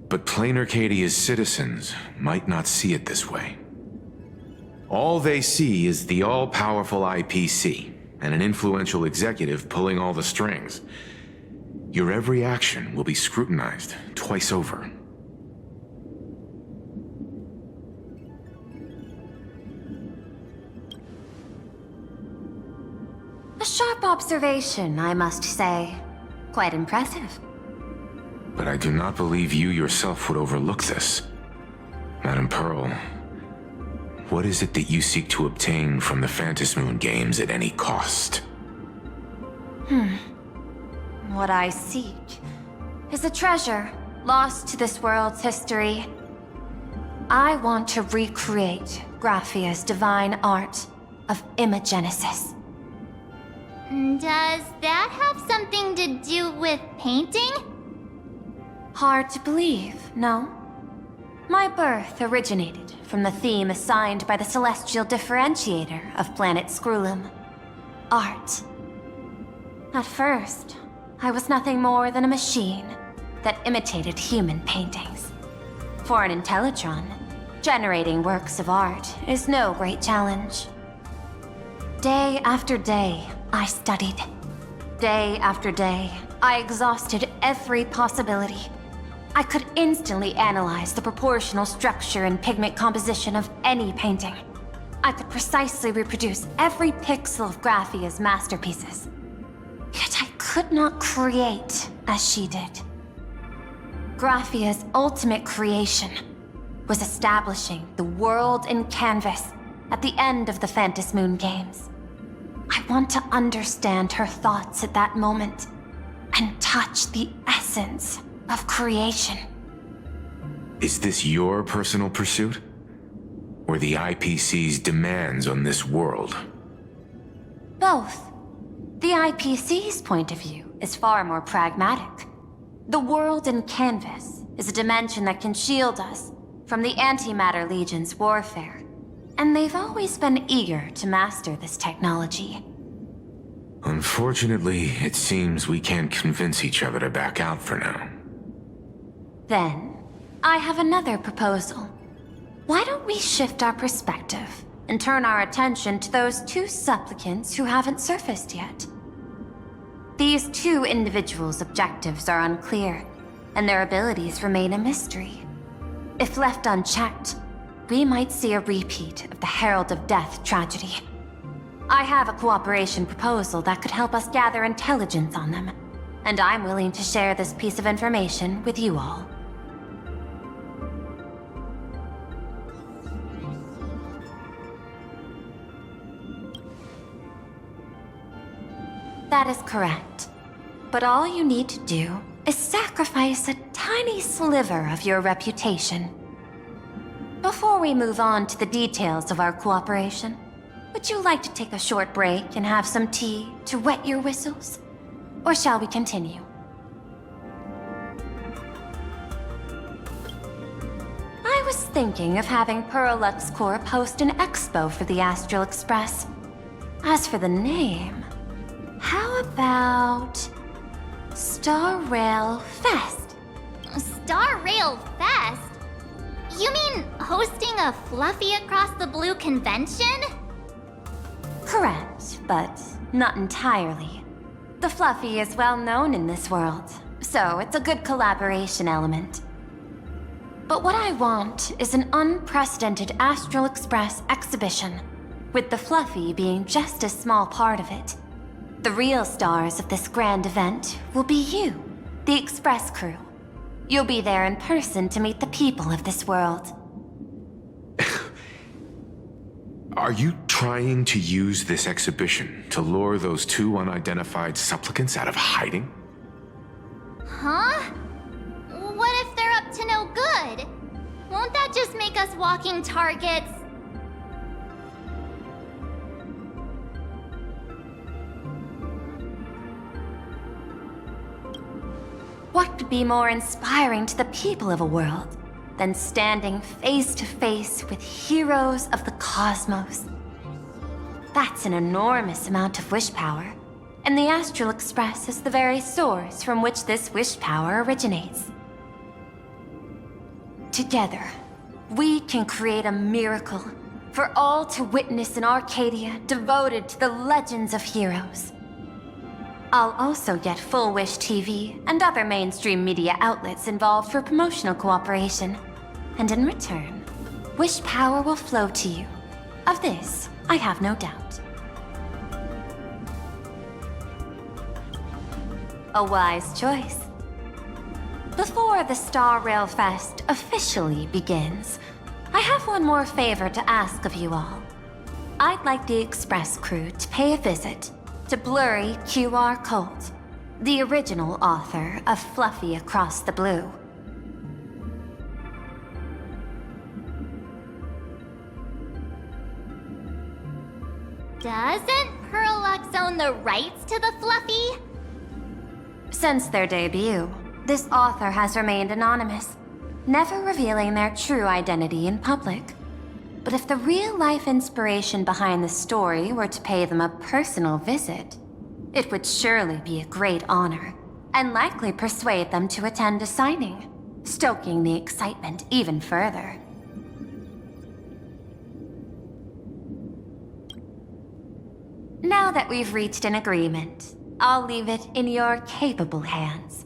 But Plain Arcadia's citizens might not see it this way. All they see is the all-powerful IPC and an influential executive pulling all the strings. Your every action will be scrutinized twice over. A sharp observation, I must say. Quite impressive. But I do not believe you yourself would overlook this. Madame Pearl, what is it that you seek to obtain from the Phantasmoon games at any cost? What I seek is a treasure lost to this world's history. I want to recreate Graphia's divine art of imagenesis. Does that have something to do with painting? Hard to believe, no? My birth originated from the theme assigned by the celestial differentiator of planet Scrulum. Art. At first, I was nothing more than a machine that imitated human paintings. For an Intellitron, generating works of art is no great challenge. Day after day, I studied. Day after day, I exhausted every possibility. I could instantly analyze the proportional structure and pigment composition of any painting. I could precisely reproduce every pixel of Graphia's masterpieces. Yet I could not create as she did. Graphia's ultimate creation was establishing the world in canvas at the end of the Phantasmoon games. I want to understand her thoughts at that moment and touch the essence of creation. Is this your personal pursuit? Or the IPC's demands on this world? Both. The IPC's point of view is far more pragmatic. The world in canvas is a dimension that can shield us from the Antimatter Legion's warfare, and they've always been eager to master this technology. Unfortunately, it seems we can't convince each other to back out for now. Then, I have another proposal. Why don't we shift our perspective and turn our attention to those 2 supplicants who haven't surfaced yet? These 2 individuals' objectives are unclear, and their abilities remain a mystery. If left unchecked, we might see a repeat of the Herald of Death tragedy. I have a cooperation proposal that could help us gather intelligence on them, and I'm willing to share this piece of information with you all. That is correct. But all you need to do is sacrifice a tiny sliver of your reputation. Before we move on to the details of our cooperation, would you like to take a short break and have some tea to wet your whistles? Or shall we continue? I was thinking of having Pearl Corp host an expo for the Astral Express. As for the name, how about Star Rail Fest? Star Rail Fest? You mean hosting a Fluffy Across the Blue convention? Correct, but not entirely. The Fluffy is well known in this world, so it's a good collaboration element. But what I want is an unprecedented Astral Express exhibition, with the Fluffy being just a small part of it. The real stars of this grand event will be you, the Express crew. You'll be there in person to meet the people of this world. Are you trying to use this exhibition to lure those two unidentified supplicants out of hiding? Huh? What if they're up to no good? Won't that just make us walking targets? What could be more inspiring to the people of a world than standing face to face with heroes of the cosmos? That's an enormous amount of wish power, and the Astral Express is the very source from which this wish power originates. Together, we can create a miracle for all to witness in Arcadia devoted to the legends of heroes. I'll also get Full Wish TV and other mainstream media outlets involved for promotional cooperation. And in return, wish power will flow to you. Of this, I have no doubt. A wise choice. Before the Star Rail Fest officially begins, I have one more favor to ask of you all. I'd like the Express crew to pay a visit to Blurry QR Colt, the original author of Fluffy Across the Blue. Doesn't Pearlux own the rights to the Fluffy? Since their debut, this author has remained anonymous, never revealing their true identity in public. But if the real-life inspiration behind the story were to pay them a personal visit, it would surely be a great honor, and likely persuade them to attend a signing, stoking the excitement even further. Now that we've reached an agreement, I'll leave it in your capable hands.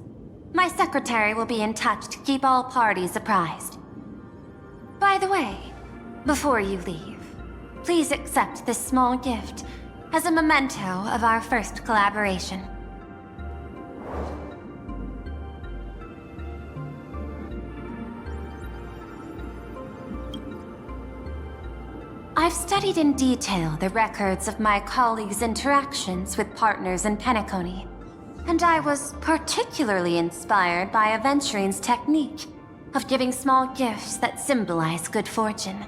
My secretary will be in touch to keep all parties apprised. By the way, before you leave, please accept this small gift as a memento of our first collaboration. I've studied in detail the records of my colleagues' interactions with partners in Penacony, and I was particularly inspired by Aventurine's technique of giving small gifts that symbolize good fortune.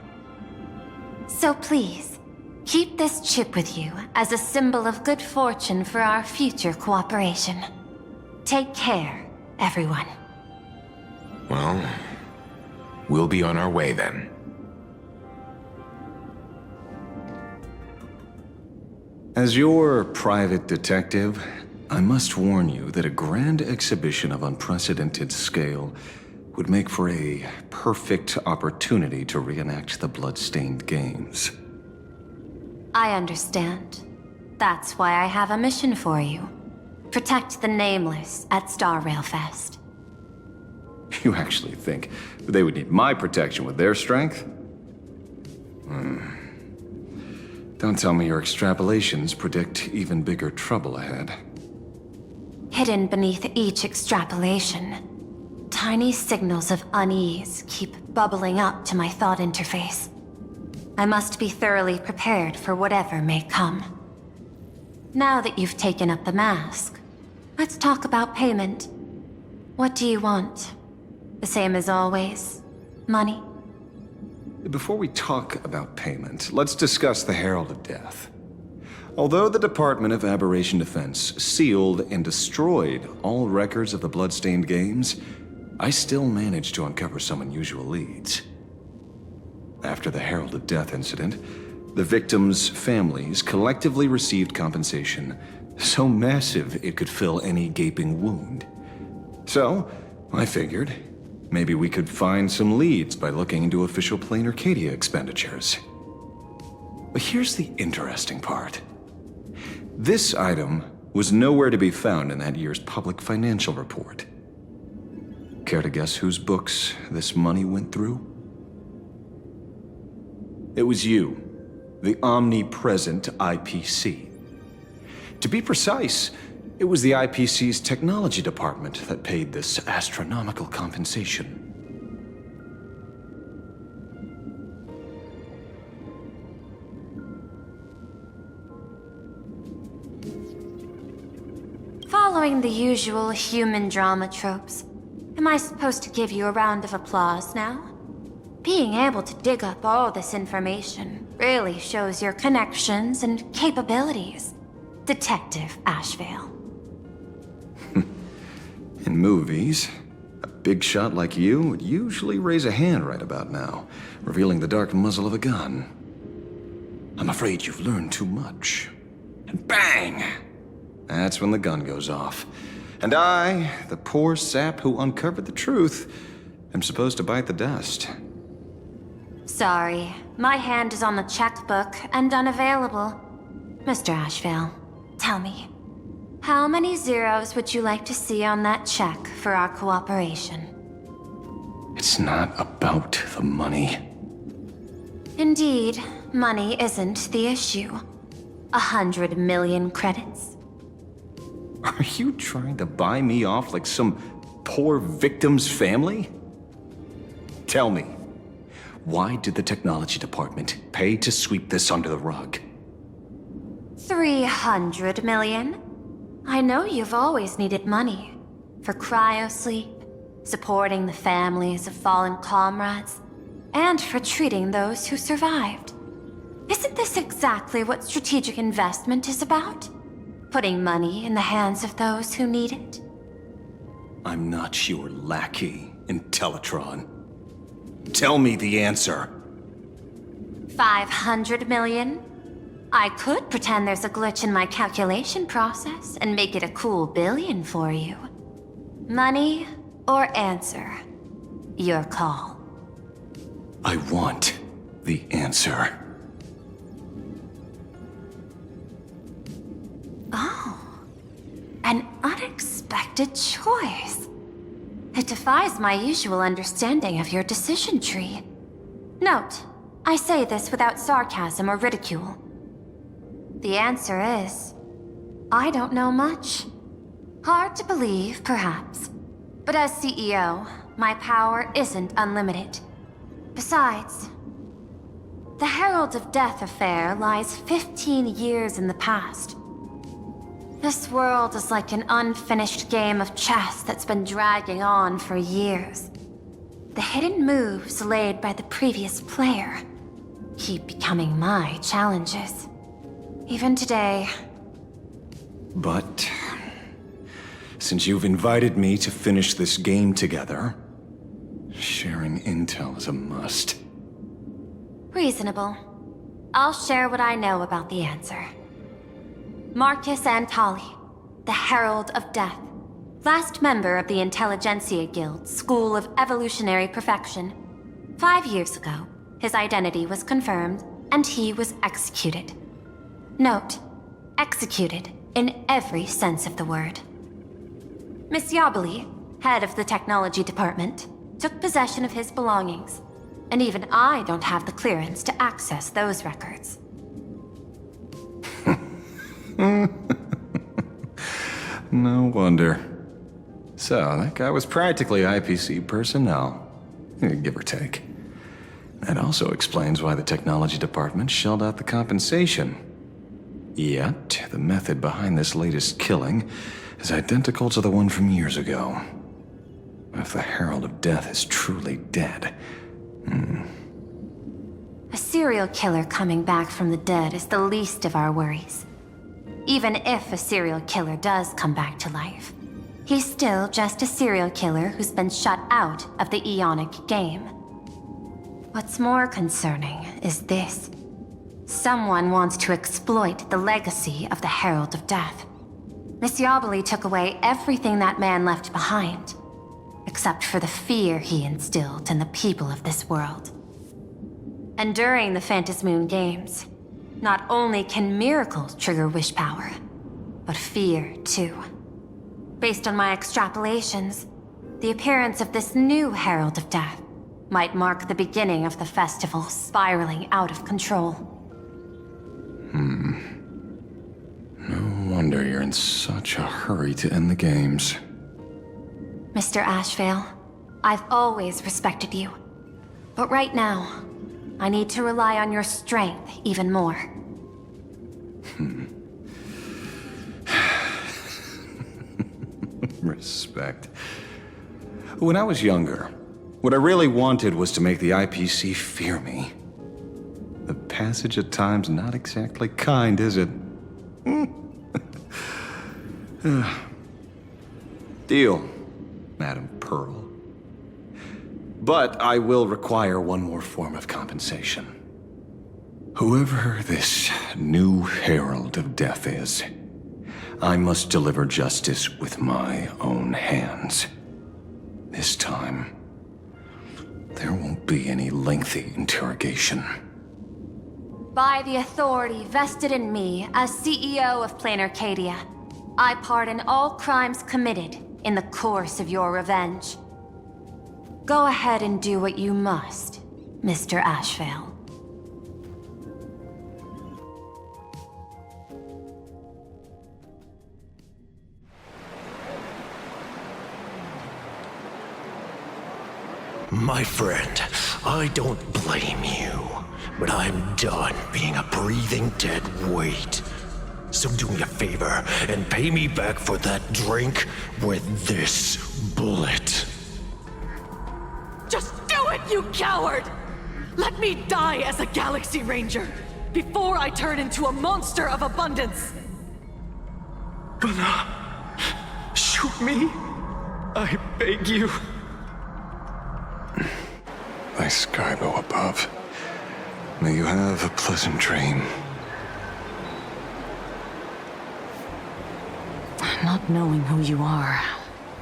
So please, keep this chip with you as a symbol of good fortune for our future cooperation. Take care, everyone. Well, we'll be on our way then. As your private detective, I must warn you that a grand exhibition of unprecedented scale would make for a perfect opportunity to reenact the blood-stained games. I understand. That's why I have a mission for you. Protect the Nameless at Star Rail Fest. You actually think they would need my protection with their strength? Don't tell me your extrapolations predict even bigger trouble ahead. Hidden beneath each extrapolation, tiny signals of unease keep bubbling up to my thought interface. I must be thoroughly prepared for whatever may come. Now that you've taken up the mask, let's talk about payment. What do you want? The same as always? Money? Before we talk about payment, let's discuss the Herald of Death. Although the Department of Aberration Defense sealed and destroyed all records of the Bloodstained Games, I still managed to uncover some unusual leads. After the Herald of Death incident, the victims' families collectively received compensation so massive it could fill any gaping wound. So, I figured, maybe we could find some leads by looking into official Plain Arcadia expenditures. But here's the interesting part. This item was nowhere to be found in that year's public financial report. Care to guess whose books this money went through? It was you, the omnipresent IPC. To be precise, it was the IPC's technology department that paid this astronomical compensation. Following the usual human drama tropes, am I supposed to give you a round of applause now? Being able to dig up all this information really shows your connections and capabilities, Detective Ashvale. In movies, a big shot like you would usually raise a hand right about now, revealing the dark muzzle of a gun. I'm afraid you've learned too much. And bang! That's when the gun goes off. And I, the poor sap who uncovered the truth, am supposed to bite the dust. Sorry, my hand is on the checkbook and unavailable. Mr. Ashvale, tell me, how many zeros would you like to see on that check for our cooperation? It's not about the money. Indeed, money isn't the issue. 100 million credits. Are you trying to buy me off like some poor victim's family? Tell me, why did the technology department pay to sweep this under the rug? 300 million? I know you've always needed money. For cryosleep, supporting the families of fallen comrades, and for treating those who survived. Isn't this exactly what strategic investment is about? Putting money in the hands of those who need it? I'm not your lackey, Intellitron. Tell me the answer. 500 million? I could pretend there's a glitch in my calculation process and make it a cool billion for you. Money or answer? Your call. I want the answer. Oh, an unexpected choice. It defies my usual understanding of your decision tree. Note, I say this without sarcasm or ridicule. The answer is, I don't know much. Hard to believe, perhaps. But as CEO, my power isn't unlimited. Besides, the Herald of Death affair lies 15 years in the past. This world is like an unfinished game of chess that's been dragging on for years. The hidden moves laid by the previous player keep becoming my challenges. Even today. But since you've invited me to finish this game together, sharing intel is a must. Reasonable. I'll share what I know about the answer. Marcus Antali, the Herald of Death, last member of the Intelligentsia Guild School of Evolutionary Perfection. 5 years ago, his identity was confirmed, and he was executed. Note, executed in every sense of the word. Miss Yabali, head of the technology department, took possession of his belongings, and even I don't have the clearance to access those records. No wonder. So, that guy was practically IPC personnel, give or take. That also explains why the technology department shelled out the compensation. Yet, the method behind this latest killing is identical to the one from years ago. If the Herald of Death is truly dead... A serial killer coming back from the dead is the least of our worries. Even if a serial killer does come back to life, he's still just a serial killer who's been shut out of the Ionic game. What's more concerning is this. Someone wants to exploit the legacy of the Herald of Death. Misyabali took away everything that man left behind, except for the fear he instilled in the people of this world. And during the Phantasmoon Games, not only can miracles trigger wish power, but fear too. Based on my extrapolations, the appearance of this new Herald of Death might mark the beginning of the festival spiraling out of control. No wonder you're in such a hurry to end the games. Mr. Ashvale, I've always respected you. But right now, I need to rely on your strength even more. Respect. When I was younger, what I really wanted was to make the IPC fear me. The passage of time's not exactly kind, is it? Deal, Madam Pearl. But I will require one more form of compensation. Whoever this new Herald of Death is, I must deliver justice with my own hands. This time, there won't be any lengthy interrogation. By the authority vested in me as CEO of Plain Arcadia, I pardon all crimes committed in the course of your revenge. Go ahead and do what you must, Mr. Ashvale. My friend, I don't blame you, but I'm done being a breathing dead weight. So do me a favor and pay me back for that drink with this bullet. Just do it, you coward! Let me die as a Galaxy Ranger before I turn into a monster of abundance! But, shoot me. I beg you. Thy Skybo above. May you have a pleasant dream. Not knowing who you are,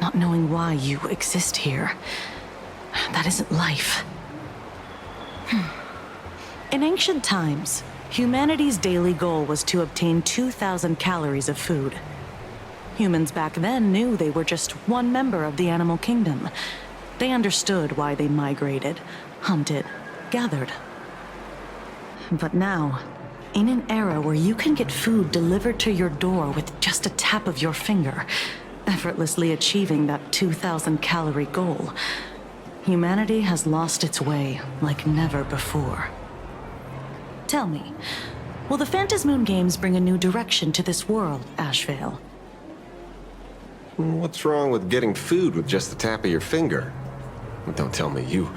not knowing why you exist here, that isn't life. In ancient times, humanity's daily goal was to obtain 2,000 calories of food. Humans back then knew they were just one member of the animal kingdom. They understood why they migrated, hunted, gathered. But now, in an era where you can get food delivered to your door with just a tap of your finger, effortlessly achieving that 2,000 calorie goal, humanity has lost its way like never before. Tell me, will the Phantasmoon Games bring a new direction to this world, Ashvale? What's wrong with getting food with just the tap of your finger? Don't tell me you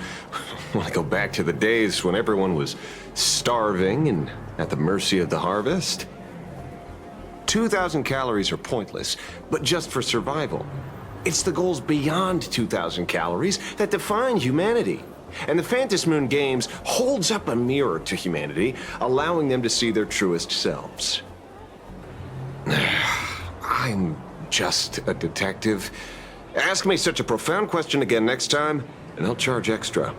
want to go back to the days when everyone was starving and at the mercy of the harvest? 2,000 calories are pointless, but just for survival. It's the goals beyond 2,000 calories that define humanity. And the Phantasmoon Games holds up a mirror to humanity, allowing them to see their truest selves. I'm just a detective. Ask me such a profound question again next time, and I'll charge extra.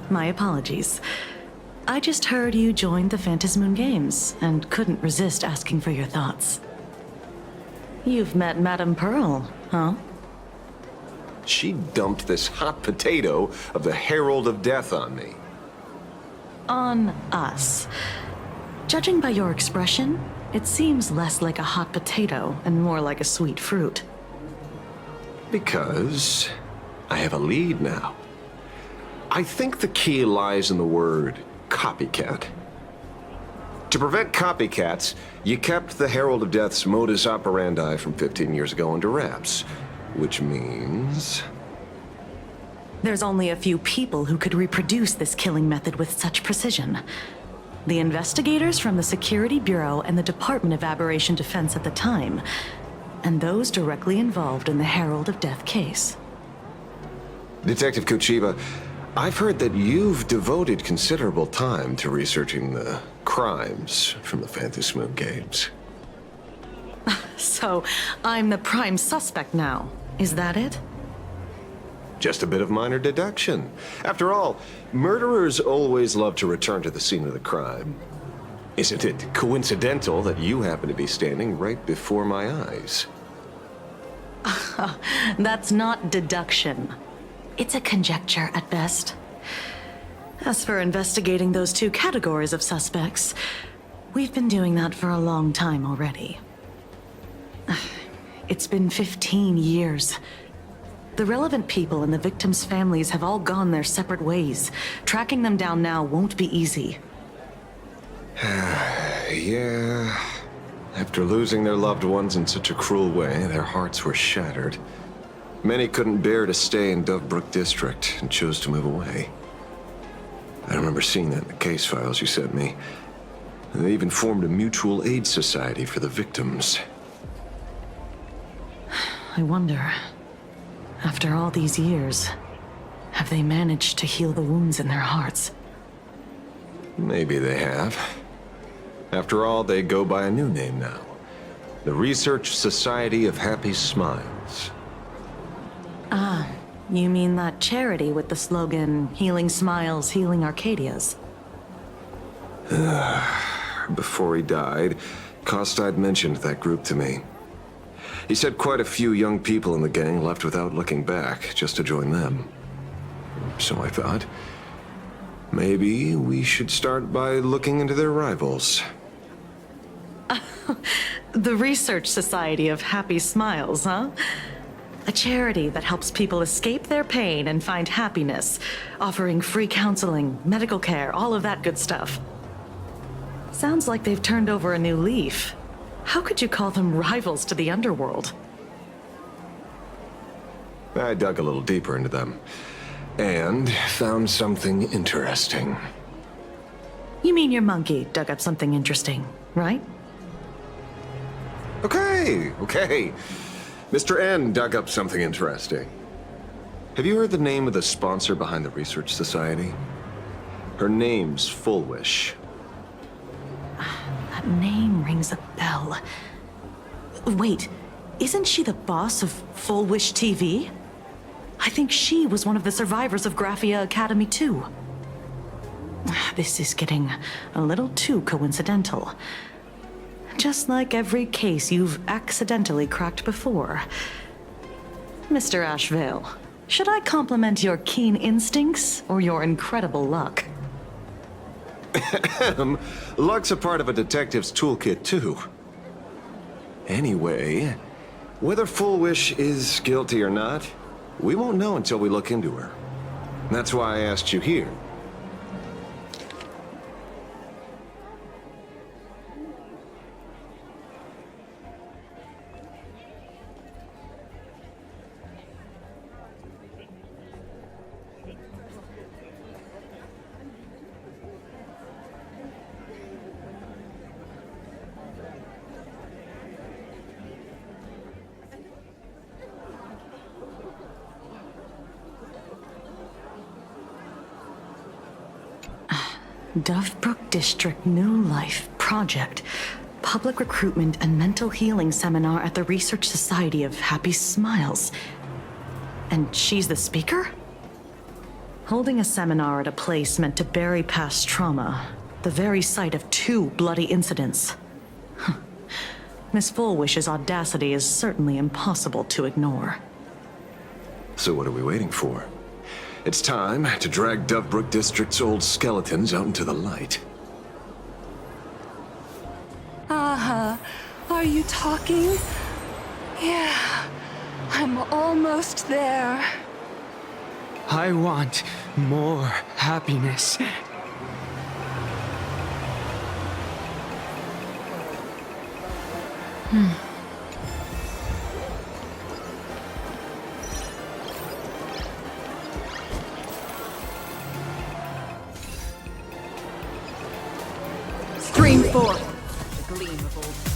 My apologies. I just heard you joined the Phantasmoon Games and couldn't resist asking for your thoughts. You've met Madame Pearl, huh? She dumped this hot potato of the Herald of Death on me. On us. Judging by your expression, it seems less like a hot potato and more like a sweet fruit. Because I have a lead now. I think the key lies in the word copycat. To prevent copycats, you kept the Herald of Death's modus operandi from 15 years ago under wraps. Which means... There's only a few people who could reproduce this killing method with such precision. The investigators from the Security Bureau and the Department of Aberration Defense at the time, and those directly involved in the Herald of Death case. Detective Kuchiba, I've heard that you've devoted considerable time to researching the crimes from the Phantasmo games. So, I'm the prime suspect now. Is that it? Just a bit of minor deduction. After all, murderers always love to return to the scene of the crime. Isn't it coincidental that you happen to be standing right before my eyes? That's not deduction. It's a conjecture at best. As for investigating those two categories of suspects, we've been doing that for a long time already. It's been 15 years. The relevant people and the victims' families have all gone their separate ways. Tracking them down now won't be easy. Yeah. After losing their loved ones in such a cruel way, their hearts were shattered. Many couldn't bear to stay in Dovebrook District and chose to move away. I remember seeing that in the case files you sent me. And they even formed a mutual aid society for the victims. I wonder, after all these years, have they managed to heal the wounds in their hearts? Maybe they have. After all, they go by a new name now. The Research Society of Happy Smiles. Ah, you mean that charity with the slogan, Healing Smiles, Healing Arcadias? Before he died, Kostad mentioned that group to me. He said quite a few young people in the gang left without looking back, just to join them. So I thought, maybe we should start by looking into their rivals. The Research Society of Happy Smiles, huh? A charity that helps people escape their pain and find happiness, offering free counseling, medical care, all of that good stuff. Sounds like they've turned over a new leaf. How could you call them rivals to the underworld? I dug a little deeper into them, and found something interesting. You mean your monkey dug up something interesting, right? Okay. Mr. N dug up something interesting. Have you heard the name of the sponsor behind the Research Society? Her name's Fullwish. That name rings a bell. Wait, isn't she the boss of Fullwish TV? I think she was one of the survivors of Graphia Academy too. This is getting a little too coincidental. Just like every case you've accidentally cracked before. Mr. Ashvale, should I compliment your keen instincts or your incredible luck? Luck's a part of a detective's toolkit, too. Anyway, whether Fullwish is guilty or not, we won't know until we look into her. That's why I asked you here. Dovebrook District New Life Project. Public Recruitment and Mental Healing Seminar at the Research Society of Happy Smiles. And she's the speaker? Holding a seminar at a place meant to bury past trauma. The very site of 2 bloody incidents. Miss Fullwish's audacity is certainly impossible to ignore. So what are we waiting for? It's time to drag Dovebrook District's old skeletons out into the light. Are you talking? Yeah, I'm almost there. I want more happiness. Stream forth the gleam of old